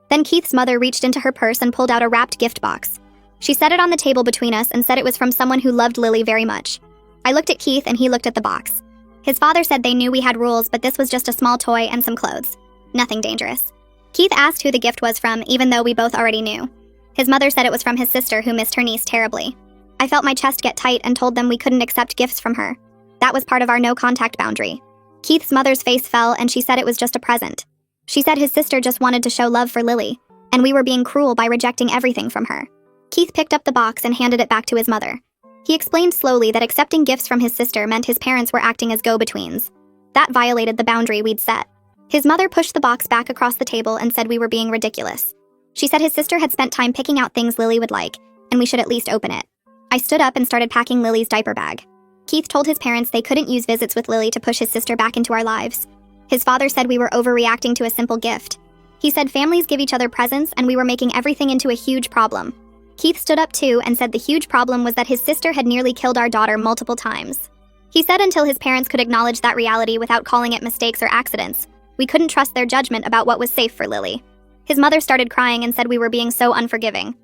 Then Keith's mother reached into her purse and pulled out a wrapped gift box. She set it on the table between us and said it was from someone who loved Lily very much. I looked at Keith and he looked at the box. His father said they knew we had rules, but this was just a small toy and some clothes. Nothing dangerous. Keith asked who the gift was from, even though we both already knew. His mother said it was from his sister who missed her niece terribly. I felt my chest get tight and told them we couldn't accept gifts from her. That was part of our no-contact boundary. Keith's mother's face fell and she said it was just a present. She said his sister just wanted to show love for Lily, and we were being cruel by rejecting everything from her. Keith picked up the box and handed it back to his mother. He explained slowly that accepting gifts from his sister meant his parents were acting as go-betweens. That violated the boundary we'd set. His mother pushed the box back across the table and said we were being ridiculous. She said his sister had spent time picking out things Lily would like, and we should at least open it. I stood up and started packing Lily's diaper bag. Keith told his parents they couldn't use visits with Lily to push his sister back into our lives. His father said we were overreacting to a simple gift. He said families give each other presents and we were making everything into a huge problem. Keith stood up too and said the huge problem was that his sister had nearly killed our daughter multiple times. He said until his parents could acknowledge that reality without calling it mistakes or accidents, we couldn't trust their judgment about what was safe for Lily. His mother started crying and said we were being so unforgiving.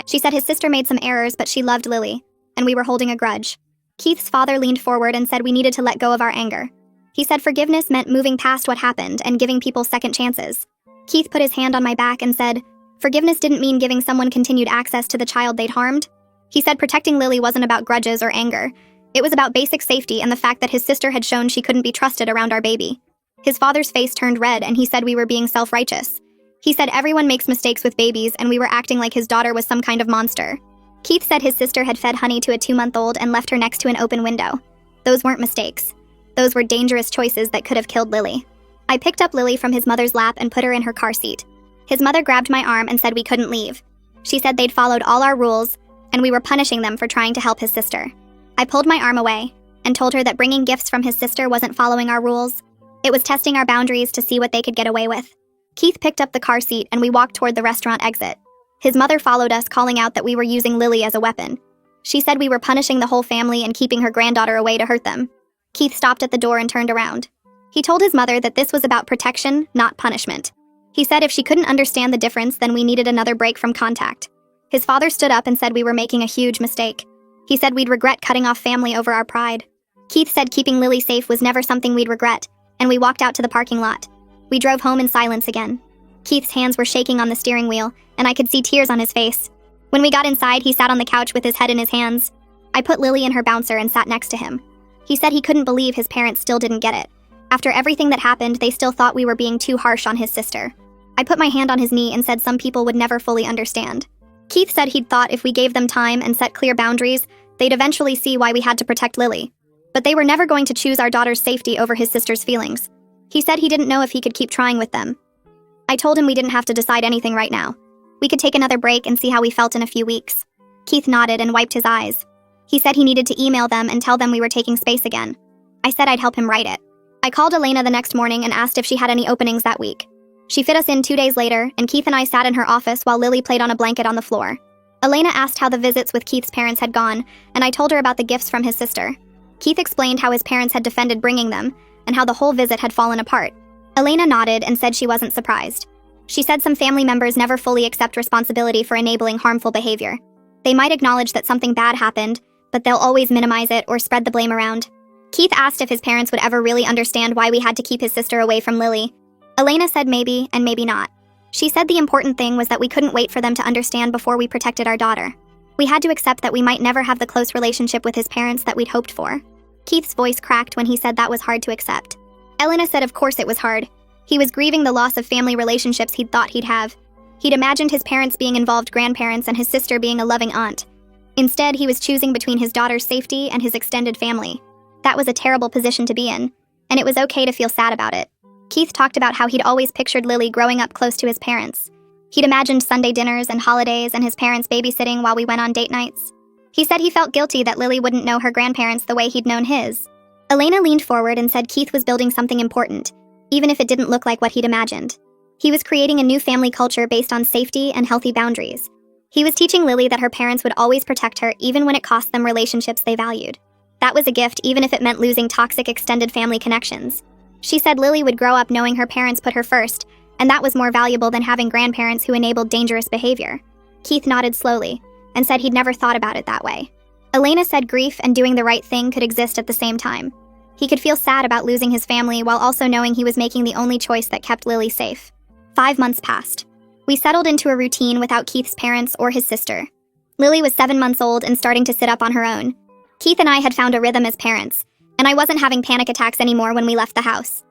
She said his sister made some errors, but she loved Lily, and we were holding a grudge. Keith's father leaned forward and said we needed to let go of our anger. He said forgiveness meant moving past what happened and giving people second chances. Keith put his hand on my back and said, forgiveness didn't mean giving someone continued access to the child they'd harmed. He said protecting Lily wasn't about grudges or anger. It was about basic safety and the fact that his sister had shown she couldn't be trusted around our baby. His father's face turned red and he said we were being self-righteous. He said everyone makes mistakes with babies and we were acting like his daughter was some kind of monster. Keith said his sister had fed honey to a 2-month-old and left her next to an open window. Those weren't mistakes. Those were dangerous choices that could have killed Lily. I picked up Lily from his mother's lap and put her in her car seat. His mother grabbed my arm and said we couldn't leave. She said they'd followed all our rules, and we were punishing them for trying to help his sister. I pulled my arm away and told her that bringing gifts from his sister wasn't following our rules. It was testing our boundaries to see what they could get away with. Keith picked up the car seat and we walked toward the restaurant exit. His mother followed us, calling out that we were using Lily as a weapon. She said we were punishing the whole family and keeping her granddaughter away to hurt them. Keith stopped at the door and turned around. He told his mother that this was about protection, not punishment. He said if she couldn't understand the difference, then we needed another break from contact. His father stood up and said we were making a huge mistake. He said we'd regret cutting off family over our pride. Keith said keeping Lily safe was never something we'd regret, and we walked out to the parking lot. We drove home in silence again. Keith's hands were shaking on the steering wheel, and I could see tears on his face. When we got inside, he sat on the couch with his head in his hands. I put Lily in her bouncer and sat next to him. He said he couldn't believe his parents still didn't get it. After everything that happened, they still thought we were being too harsh on his sister. I put my hand on his knee and said some people would never fully understand. Keith said he'd thought if we gave them time and set clear boundaries, they'd eventually see why we had to protect Lily. But they were never going to choose our daughter's safety over his sister's feelings. He said he didn't know if he could keep trying with them. I told him we didn't have to decide anything right now. We could take another break and see how we felt in a few weeks. Keith nodded and wiped his eyes. He said he needed to email them and tell them we were taking space again. I said I'd help him write it. I called Elena the next morning and asked if she had any openings that week. She fit us in 2 days later, and Keith and I sat in her office while Lily played on a blanket on the floor. Elena asked how the visits with Keith's parents had gone, and I told her about the gifts from his sister. Keith explained how his parents had defended bringing them, and how the whole visit had fallen apart. Elena nodded and said she wasn't surprised. She said some family members never fully accept responsibility for enabling harmful behavior. They might acknowledge that something bad happened, but they'll always minimize it or spread the blame around. Keith asked if his parents would ever really understand why we had to keep his sister away from Lily. Elena said maybe, and maybe not. She said the important thing was that we couldn't wait for them to understand before we protected our daughter. We had to accept that we might never have the close relationship with his parents that we'd hoped for. Keith's voice cracked when he said that was hard to accept. Elena said of course it was hard. He was grieving the loss of family relationships he'd thought he'd have. He'd imagined his parents being involved grandparents and his sister being a loving aunt. Instead, he was choosing between his daughter's safety and his extended family. That was a terrible position to be in, and it was okay to feel sad about it. Keith talked about how he'd always pictured Lily growing up close to his parents. He'd imagined Sunday dinners and holidays and his parents babysitting while we went on date nights. He said he felt guilty that Lily wouldn't know her grandparents the way he'd known his. Elena leaned forward and said Keith was building something important, even if it didn't look like what he'd imagined. He was creating a new family culture based on safety and healthy boundaries. He was teaching Lily that her parents would always protect her even when it cost them relationships they valued. That was a gift even if it meant losing toxic extended family connections. She said Lily would grow up knowing her parents put her first, and that was more valuable than having grandparents who enabled dangerous behavior. Keith nodded slowly and said he'd never thought about it that way. Elena said grief and doing the right thing could exist at the same time. He could feel sad about losing his family while also knowing he was making the only choice that kept Lily safe. 5 months passed. We settled into a routine without Keith's parents or his sister. Lily was 7 months old and starting to sit up on her own. Keith and I had found a rhythm as parents, and I wasn't having panic attacks anymore when we left the house.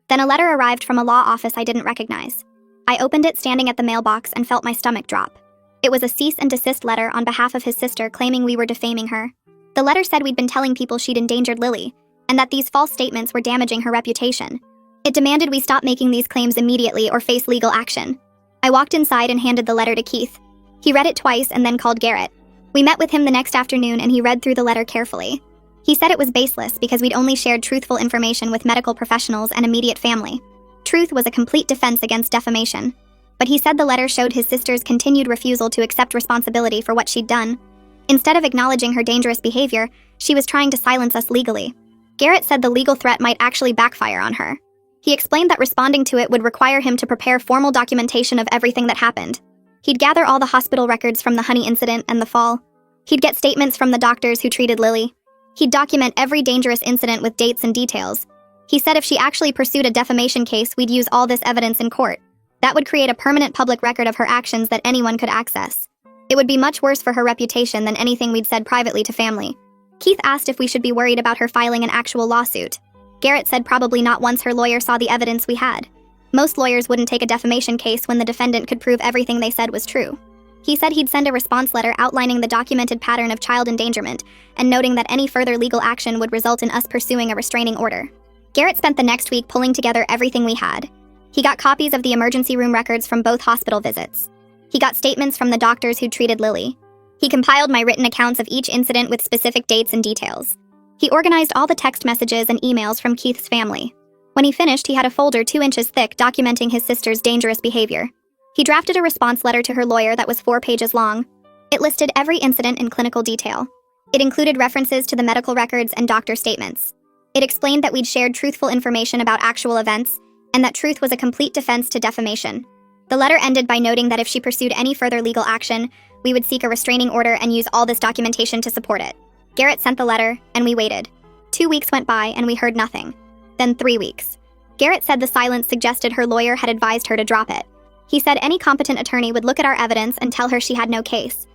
Then a letter arrived from a law office I didn't recognize. I opened it standing at the mailbox and felt my stomach drop. It was a cease and desist letter on behalf of his sister claiming we were defaming her. The letter said we'd been telling people she'd endangered Lily, and that these false statements were damaging her reputation. It demanded we stop making these claims immediately or face legal action. I walked inside and handed the letter to Keith. He read it twice and then called Garrett. We met with him the next afternoon and he read through the letter carefully. He said it was baseless because we'd only shared truthful information with medical professionals and immediate family. Truth was a complete defense against defamation. But he said the letter showed his sister's continued refusal to accept responsibility for what she'd done. Instead of acknowledging her dangerous behavior, she was trying to silence us legally. Garrett said the legal threat might actually backfire on her. He explained that responding to it would require him to prepare formal documentation of everything that happened. He'd gather all the hospital records from the Honey incident and the fall. He'd get statements from the doctors who treated Lily. He'd document every dangerous incident with dates and details. He said if she actually pursued a defamation case, we'd use all this evidence in court. That would create a permanent public record of her actions that anyone could access. It would be much worse for her reputation than anything we'd said privately to family. Keith asked if we should be worried about her filing an actual lawsuit. Garrett said probably not once her lawyer saw the evidence we had. Most lawyers wouldn't take a defamation case when the defendant could prove everything they said was true. He said he'd send a response letter outlining the documented pattern of child endangerment and noting that any further legal action would result in us pursuing a restraining order. Garrett spent the next week pulling together everything we had. He got copies of the emergency room records from both hospital visits. He got statements from the doctors who treated Lily. He compiled my written accounts of each incident with specific dates and details. He organized all the text messages and emails from Keith's family. When he finished, he had a folder 2 inches thick documenting his sister's dangerous behavior. He drafted a response letter to her lawyer that was 4 pages long. It listed every incident in clinical detail. It included references to the medical records and doctor statements. It explained that we'd shared truthful information about actual events, and that truth was a complete defense to defamation. The letter ended by noting that if she pursued any further legal action, we would seek a restraining order and use all this documentation to support it. Garrett sent the letter, and we waited. 2 weeks went by, and we heard nothing. Then 3 weeks. Garrett said the silence suggested her lawyer had advised her to drop it. He said any competent attorney would look at our evidence and tell her she had no case.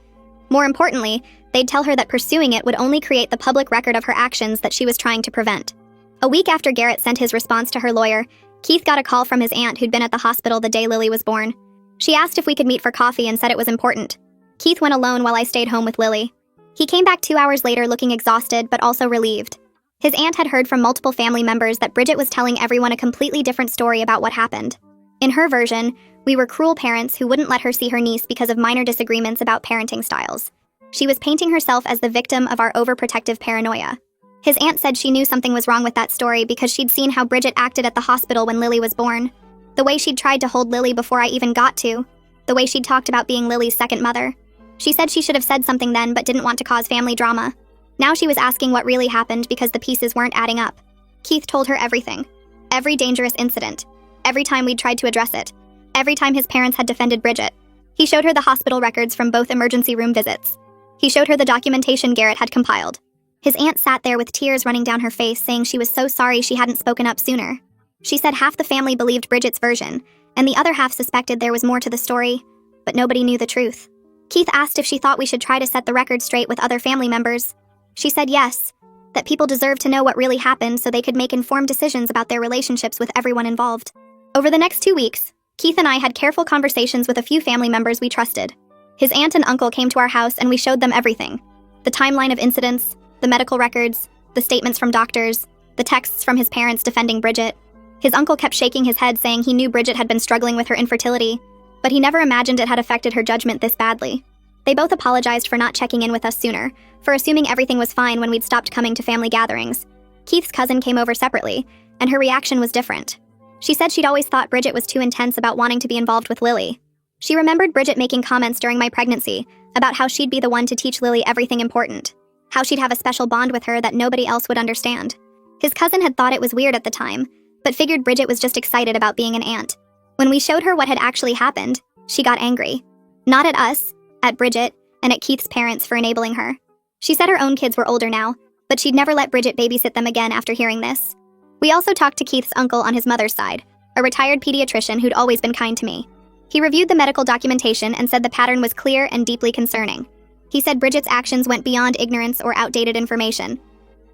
More importantly, they'd tell her that pursuing it would only create the public record of her actions that she was trying to prevent. A week after Garrett sent his response to her lawyer, Keith got a call from his aunt who'd been at the hospital the day Lily was born. She asked if we could meet for coffee and said it was important. Keith went alone while I stayed home with Lily. He came back 2 hours later looking exhausted but also relieved. His aunt had heard from multiple family members that Bridget was telling everyone a completely different story about what happened. In her version, we were cruel parents who wouldn't let her see her niece because of minor disagreements about parenting styles. She was painting herself as the victim of our overprotective paranoia. His aunt said she knew something was wrong with that story because she'd seen how Bridget acted at the hospital when Lily was born. The way she'd tried to hold Lily before I even got to. The way she'd talked about being Lily's second mother. She said she should have said something then but didn't want to cause family drama. Now she was asking what really happened because the pieces weren't adding up. Keith told her everything. Every dangerous incident. Every time we'd tried to address it. Every time his parents had defended Bridget. He showed her the hospital records from both emergency room visits. He showed her the documentation Garrett had compiled. His aunt sat there with tears running down her face, saying she was so sorry she hadn't spoken up sooner. She said half the family believed Bridget's version, and the other half suspected there was more to the story, but nobody knew the truth. Keith asked if she thought we should try to set the record straight with other family members. She said yes, that people deserve to know what really happened so they could make informed decisions about their relationships with everyone involved. Over the next 2 weeks, Keith and I had careful conversations with a few family members we trusted. His aunt and uncle came to our house and we showed them everything. The timeline of incidents, the medical records, the statements from doctors, the texts from his parents defending Bridget. His uncle kept shaking his head saying he knew Bridget had been struggling with her infertility, but he never imagined it had affected her judgment this badly. They both apologized for not checking in with us sooner, for assuming everything was fine when we'd stopped coming to family gatherings. Keith's cousin came over separately, and her reaction was different. She said she'd always thought Bridget was too intense about wanting to be involved with Lily. She remembered Bridget making comments during my pregnancy about how she'd be the one to teach Lily everything important, how she'd have a special bond with her that nobody else would understand. His cousin had thought it was weird at the time, but figured Bridget was just excited about being an aunt. When we showed her what had actually happened, she got angry. Not at us, at Bridget, and at Keith's parents for enabling her. She said her own kids were older now, but she'd never let Bridget babysit them again after hearing this. We also talked to Keith's uncle on his mother's side, a retired pediatrician who'd always been kind to me. He reviewed the medical documentation and said the pattern was clear and deeply concerning. He said Bridget's actions went beyond ignorance or outdated information.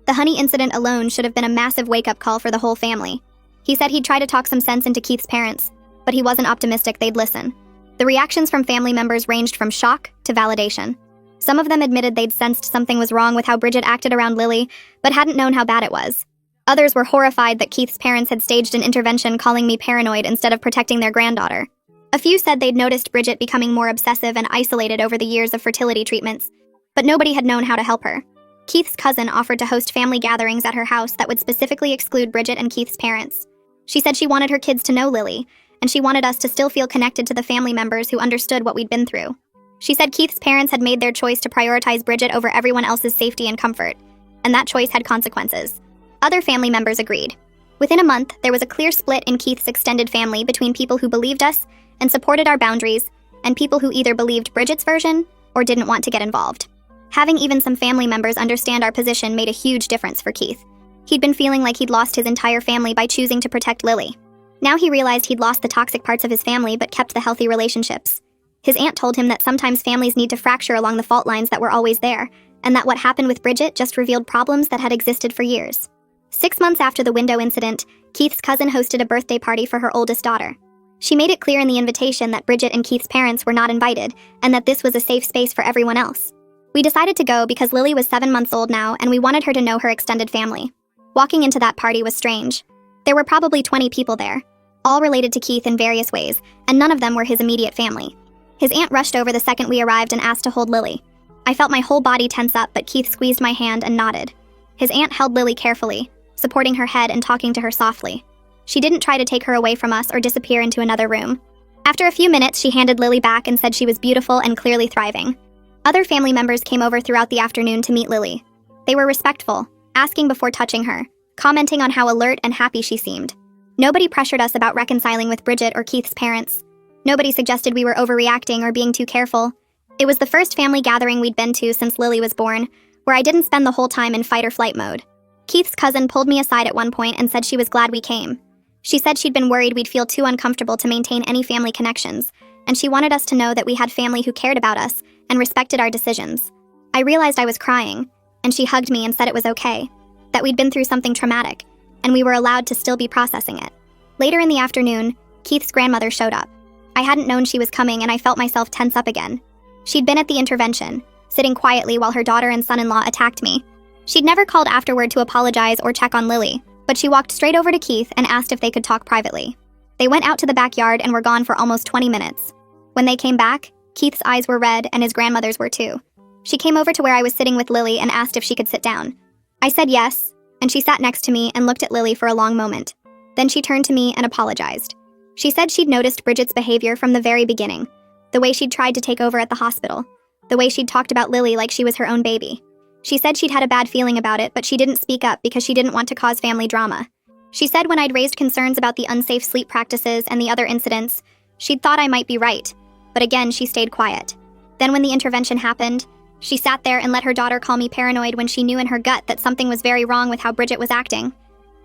The honey incident alone should have been a massive wake-up call for the whole family. He said he'd try to talk some sense into Keith's parents, but he wasn't optimistic they'd listen. The reactions from family members ranged from shock to validation. Some of them admitted they'd sensed something was wrong with how Bridget acted around Lily, but hadn't known how bad it was. Others were horrified that Keith's parents had staged an intervention calling me paranoid instead of protecting their granddaughter. A few said they'd noticed Bridget becoming more obsessive and isolated over the years of fertility treatments, but nobody had known how to help her. Keith's cousin offered to host family gatherings at her house that would specifically exclude Bridget and Keith's parents. She said she wanted her kids to know Lily, and she wanted us to still feel connected to the family members who understood what we'd been through. She said Keith's parents had made their choice to prioritize Bridget over everyone else's safety and comfort, and that choice had consequences. Other family members agreed. Within a month, there was a clear split in Keith's extended family between people who believed us and supported our boundaries, and people who either believed Bridget's version or didn't want to get involved. Having even some family members understand our position made a huge difference for Keith. He'd been feeling like he'd lost his entire family by choosing to protect Lily. Now he realized he'd lost the toxic parts of his family but kept the healthy relationships. His aunt told him that sometimes families need to fracture along the fault lines that were always there, and that what happened with Bridget just revealed problems that had existed for years. 6 months after the window incident, Keith's cousin hosted a birthday party for her oldest daughter. She made it clear in the invitation that Bridget and Keith's parents were not invited, and that this was a safe space for everyone else. We decided to go because Lily was 7 months old now, and we wanted her to know her extended family. Walking into that party was strange. There were probably 20 people there, all related to Keith in various ways, and none of them were his immediate family. His aunt rushed over the second we arrived and asked to hold Lily. I felt my whole body tense up, but Keith squeezed my hand and nodded. His aunt held Lily carefully, supporting her head and talking to her softly. She didn't try to take her away from us or disappear into another room. After a few minutes, she handed Lily back and said she was beautiful and clearly thriving. Other family members came over throughout the afternoon to meet Lily. They were respectful, asking before touching her, commenting on how alert and happy she seemed. Nobody pressured us about reconciling with Bridget or Keith's parents. Nobody suggested we were overreacting or being too careful. It was the first family gathering we'd been to since Lily was born, where I didn't spend the whole time in fight-or-flight mode. Keith's cousin pulled me aside at one point and said she was glad we came. She said she'd been worried we'd feel too uncomfortable to maintain any family connections, and she wanted us to know that we had family who cared about us and respected our decisions. I realized I was crying, and she hugged me and said it was okay, that we'd been through something traumatic, and we were allowed to still be processing it. Later in the afternoon, Keith's grandmother showed up. I hadn't known she was coming, and I felt myself tense up again. She'd been at the intervention, sitting quietly while her daughter and son-in-law attacked me. She'd never called afterward to apologize or check on Lily, but she walked straight over to Keith and asked if they could talk privately. They went out to the backyard and were gone for almost 20 minutes. When they came back, Keith's eyes were red and his grandmother's were too. She came over to where I was sitting with Lily and asked if she could sit down. I said yes, and she sat next to me and looked at Lily for a long moment. Then she turned to me and apologized. She said she'd noticed Bridget's behavior from the very beginning, the way she'd tried to take over at the hospital, the way she'd talked about Lily like she was her own baby. She said she'd had a bad feeling about it, but she didn't speak up because she didn't want to cause family drama. She said when I'd raised concerns about the unsafe sleep practices and the other incidents, she'd thought I might be right, but again, she stayed quiet. Then when the intervention happened, she sat there and let her daughter call me paranoid when she knew in her gut that something was very wrong with how Bridget was acting.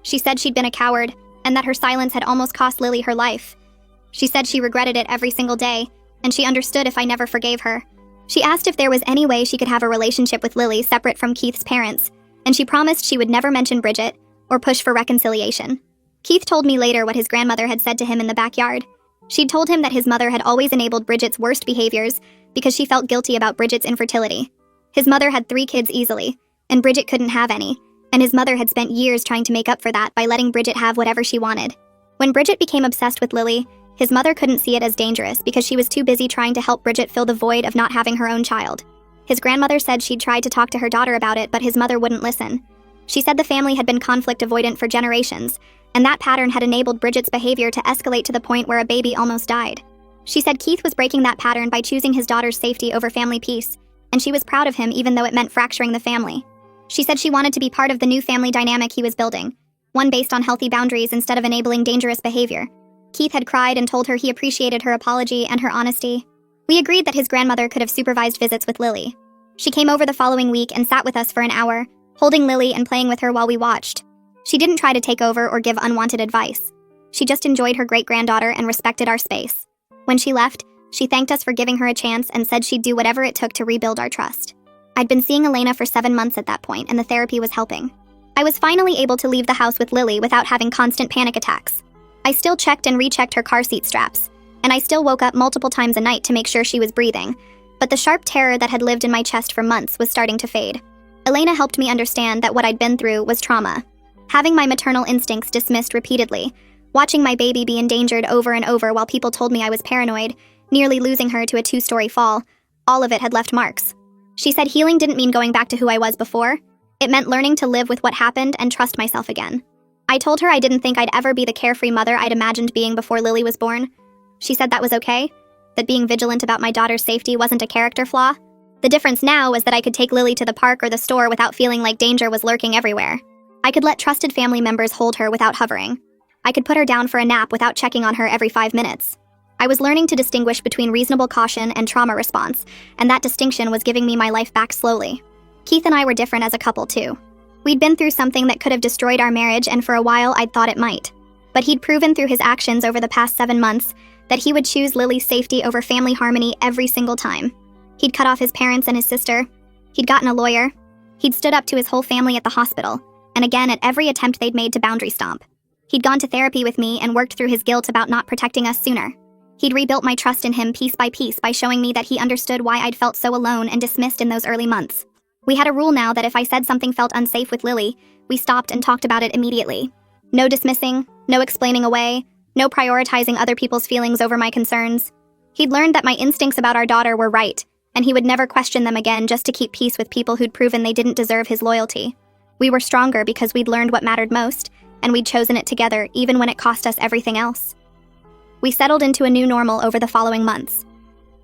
She said she'd been a coward, and that her silence had almost cost Lily her life. She said she regretted it every single day, and she understood if I never forgave her. She asked if there was any way she could have a relationship with Lily separate from Keith's parents, and she promised she would never mention Bridget or push for reconciliation. Keith told me later what his grandmother had said to him in the backyard. She'd told him that his mother had always enabled Bridget's worst behaviors because she felt guilty about Bridget's infertility. His mother had 3 kids easily, and Bridget couldn't have any, and his mother had spent years trying to make up for that by letting Bridget have whatever she wanted. When Bridget became obsessed with Lily, his mother couldn't see it as dangerous because she was too busy trying to help Bridget fill the void of not having her own child. His grandmother said she'd tried to talk to her daughter about it, but his mother wouldn't listen. She said the family had been conflict avoidant for generations, and that pattern had enabled Bridget's behavior to escalate to the point where a baby almost died. She said Keith was breaking that pattern by choosing his daughter's safety over family peace, and she was proud of him even though it meant fracturing the family. She said she wanted to be part of the new family dynamic he was building, one based on healthy boundaries instead of enabling dangerous behavior. Keith had cried and told her he appreciated her apology and her honesty. We agreed that his grandmother could have supervised visits with Lily. She came over the following week and sat with us for an hour, holding Lily and playing with her while we watched. She didn't try to take over or give unwanted advice. She just enjoyed her great-granddaughter and respected our space. When she left, she thanked us for giving her a chance and said she'd do whatever it took to rebuild our trust. I'd been seeing Elena for 7 months at that point, and the therapy was helping. I was finally able to leave the house with Lily without having constant panic attacks. I still checked and rechecked her car seat straps, and I still woke up multiple times a night to make sure she was breathing, but the sharp terror that had lived in my chest for months was starting to fade. Elena helped me understand that what I'd been through was trauma. Having my maternal instincts dismissed repeatedly, watching my baby be endangered over and over while people told me I was paranoid, nearly losing her to a 2-story fall, all of it had left marks. She said healing didn't mean going back to who I was before. It meant learning to live with what happened and trust myself again. I told her I didn't think I'd ever be the carefree mother I'd imagined being before Lily was born. She said that was okay, that being vigilant about my daughter's safety wasn't a character flaw. The difference now was that I could take Lily to the park or the store without feeling like danger was lurking everywhere. I could let trusted family members hold her without hovering. I could put her down for a nap without checking on her every 5 minutes. I was learning to distinguish between reasonable caution and trauma response, and that distinction was giving me my life back slowly. Keith and I were different as a couple, too. We'd been through something that could have destroyed our marriage, and for a while I'd thought it might. But he'd proven through his actions over the past 7 months that he would choose Lily's safety over family harmony every single time. He'd cut off his parents and his sister. He'd gotten a lawyer. He'd stood up to his whole family at the hospital, and again at every attempt they'd made to boundary stomp. He'd gone to therapy with me and worked through his guilt about not protecting us sooner. He'd rebuilt my trust in him piece by showing me that he understood why I'd felt so alone and dismissed in those early months. We had a rule now that if I said something felt unsafe with Lily, we stopped and talked about it immediately. No dismissing, no explaining away, no prioritizing other people's feelings over my concerns. He'd learned that my instincts about our daughter were right, and he would never question them again just to keep peace with people who'd proven they didn't deserve his loyalty. We were stronger because we'd learned what mattered most, and we'd chosen it together even when it cost us everything else. We settled into a new normal over the following months.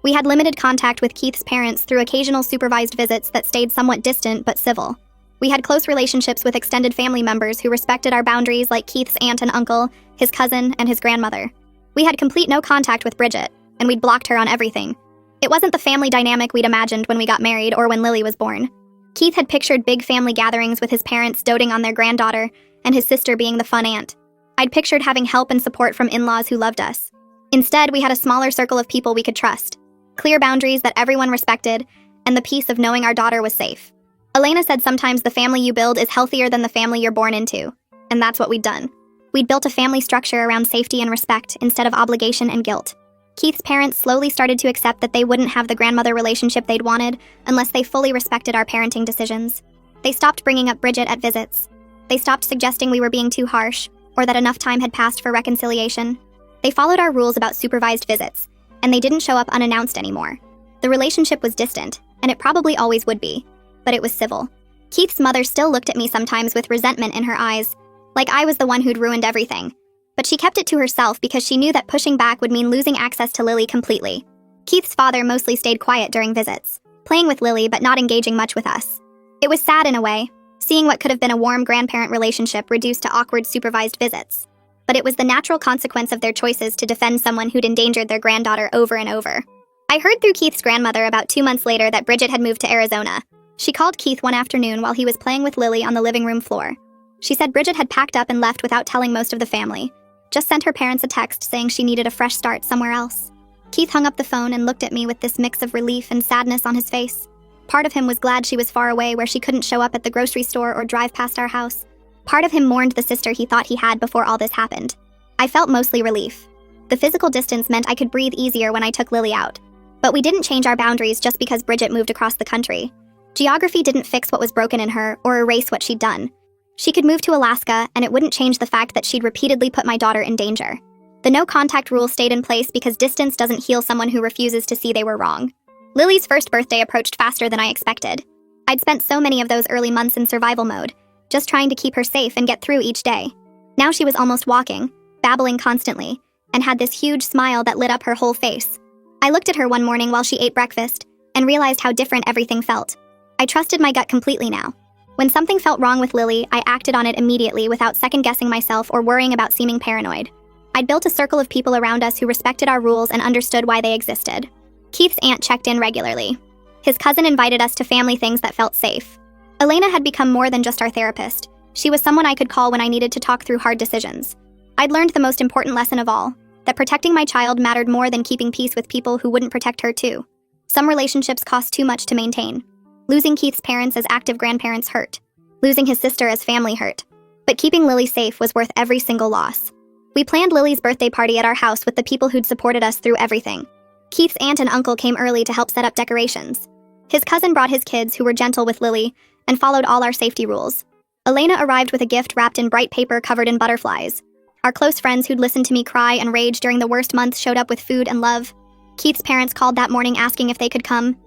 We had limited contact with Keith's parents through occasional supervised visits that stayed somewhat distant but civil. We had close relationships with extended family members who respected our boundaries, like Keith's aunt and uncle, his cousin, and his grandmother. We had complete no contact with Bridget, and we'd blocked her on everything. It wasn't the family dynamic we'd imagined when we got married or when Lily was born. Keith had pictured big family gatherings with his parents doting on their granddaughter and his sister being the fun aunt. I'd pictured having help and support from in-laws who loved us. Instead, we had a smaller circle of people we could trust, clear boundaries that everyone respected, and the peace of knowing our daughter was safe. Elena said sometimes the family you build is healthier than the family you're born into, and that's what we'd done. We'd built a family structure around safety and respect instead of obligation and guilt. Keith's parents slowly started to accept that they wouldn't have the grandmother relationship they'd wanted unless they fully respected our parenting decisions. They stopped bringing up Bridget at visits. They stopped suggesting we were being too harsh, or that enough time had passed for reconciliation. They followed our rules about supervised visits, and they didn't show up unannounced anymore. The relationship was distant, and it probably always would be, but it was civil. Keith's mother still looked at me sometimes with resentment in her eyes, like I was the one who'd ruined everything. But she kept it to herself because she knew that pushing back would mean losing access to Lily completely. Keith's father mostly stayed quiet during visits, playing with Lily but not engaging much with us. It was sad in a way, seeing what could have been a warm grandparent relationship reduced to awkward supervised visits. But it was the natural consequence of their choices to defend someone who'd endangered their granddaughter over and over. I heard through Keith's grandmother about 2 months later that Bridget had moved to Arizona. She called Keith one afternoon while he was playing with Lily on the living room floor. She said Bridget had packed up and left without telling most of the family, just sent her parents a text saying she needed a fresh start somewhere else. Keith hung up the phone and looked at me with this mix of relief and sadness on his face. Part of him was glad she was far away where she couldn't show up at the grocery store or drive past our house. Part of him mourned the sister he thought he had before all this happened. I felt mostly relief. The physical distance meant I could breathe easier when I took Lily out. But we didn't change our boundaries just because Bridget moved across the country. Geography didn't fix what was broken in her or erase what she'd done. She could move to Alaska, and it wouldn't change the fact that she'd repeatedly put my daughter in danger. The no-contact rule stayed in place because distance doesn't heal someone who refuses to see they were wrong. Lily's first birthday approached faster than I expected. I'd spent so many of those early months in survival mode, just trying to keep her safe and get through each day. Now she was almost walking, babbling constantly, and had this huge smile that lit up her whole face. I looked at her one morning while she ate breakfast and realized how different everything felt. I trusted my gut completely now. When something felt wrong with Lily, I acted on it immediately without second-guessing myself or worrying about seeming paranoid. I'd built a circle of people around us who respected our rules and understood why they existed. Keith's aunt checked in regularly. His cousin invited us to family things that felt safe. Elena had become more than just our therapist. She was someone I could call when I needed to talk through hard decisions. I'd learned the most important lesson of all, that protecting my child mattered more than keeping peace with people who wouldn't protect her too. Some relationships cost too much to maintain. Losing Keith's parents as active grandparents hurt. Losing his sister as family hurt. But keeping Lily safe was worth every single loss. We planned Lily's birthday party at our house with the people who'd supported us through everything. Keith's aunt and uncle came early to help set up decorations. His cousin brought his kids who were gentle with Lily and followed all our safety rules. Elena arrived with a gift wrapped in bright paper covered in butterflies. Our close friends who'd listened to me cry and rage during the worst months showed up with food and love. Keith's parents called that morning asking if they could come.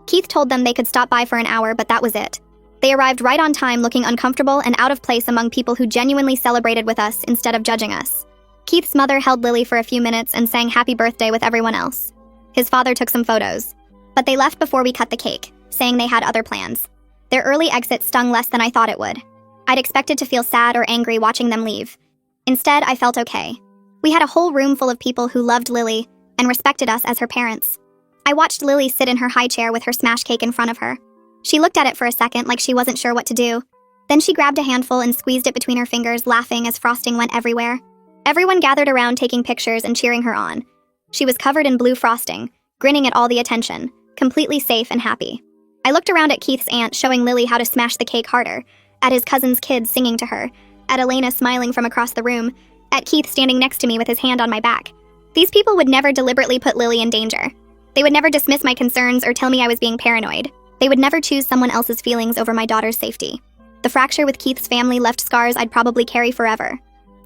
Keith told them they could stop by for an hour, but that was it. They arrived right on time, looking uncomfortable and out of place among people who genuinely celebrated with us instead of judging us. Keith's mother held Lily for a few minutes and sang happy birthday with everyone else. His father took some photos. But they left before we cut the cake, saying they had other plans. Their early exit stung less than I thought it would. I'd expected to feel sad or angry watching them leave. Instead, I felt okay. We had a whole room full of people who loved Lily and respected us as her parents. I watched Lily sit in her high chair with her smash cake in front of her. She looked at it for a second like she wasn't sure what to do. Then she grabbed a handful and squeezed it between her fingers, laughing as frosting went everywhere. Everyone gathered around taking pictures and cheering her on. She was covered in blue frosting, grinning at all the attention, completely safe and happy. I looked around at Keith's aunt showing Lily how to smash the cake harder, at his cousin's kids singing to her, at Elena smiling from across the room, at Keith standing next to me with his hand on my back. These people would never deliberately put Lily in danger. They would never dismiss my concerns or tell me I was being paranoid. They would never choose someone else's feelings over my daughter's safety. The fracture with Keith's family left scars I'd probably carry forever.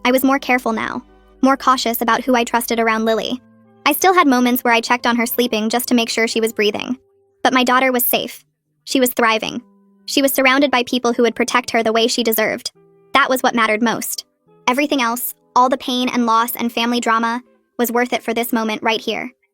I was more careful now, more cautious about who I trusted around Lily. I still had moments where I checked on her sleeping just to make sure she was breathing. But my daughter was safe. She was thriving. She was surrounded by people who would protect her the way she deserved. That was what mattered most. Everything else, all the pain and loss and family drama, was worth it for this moment right here.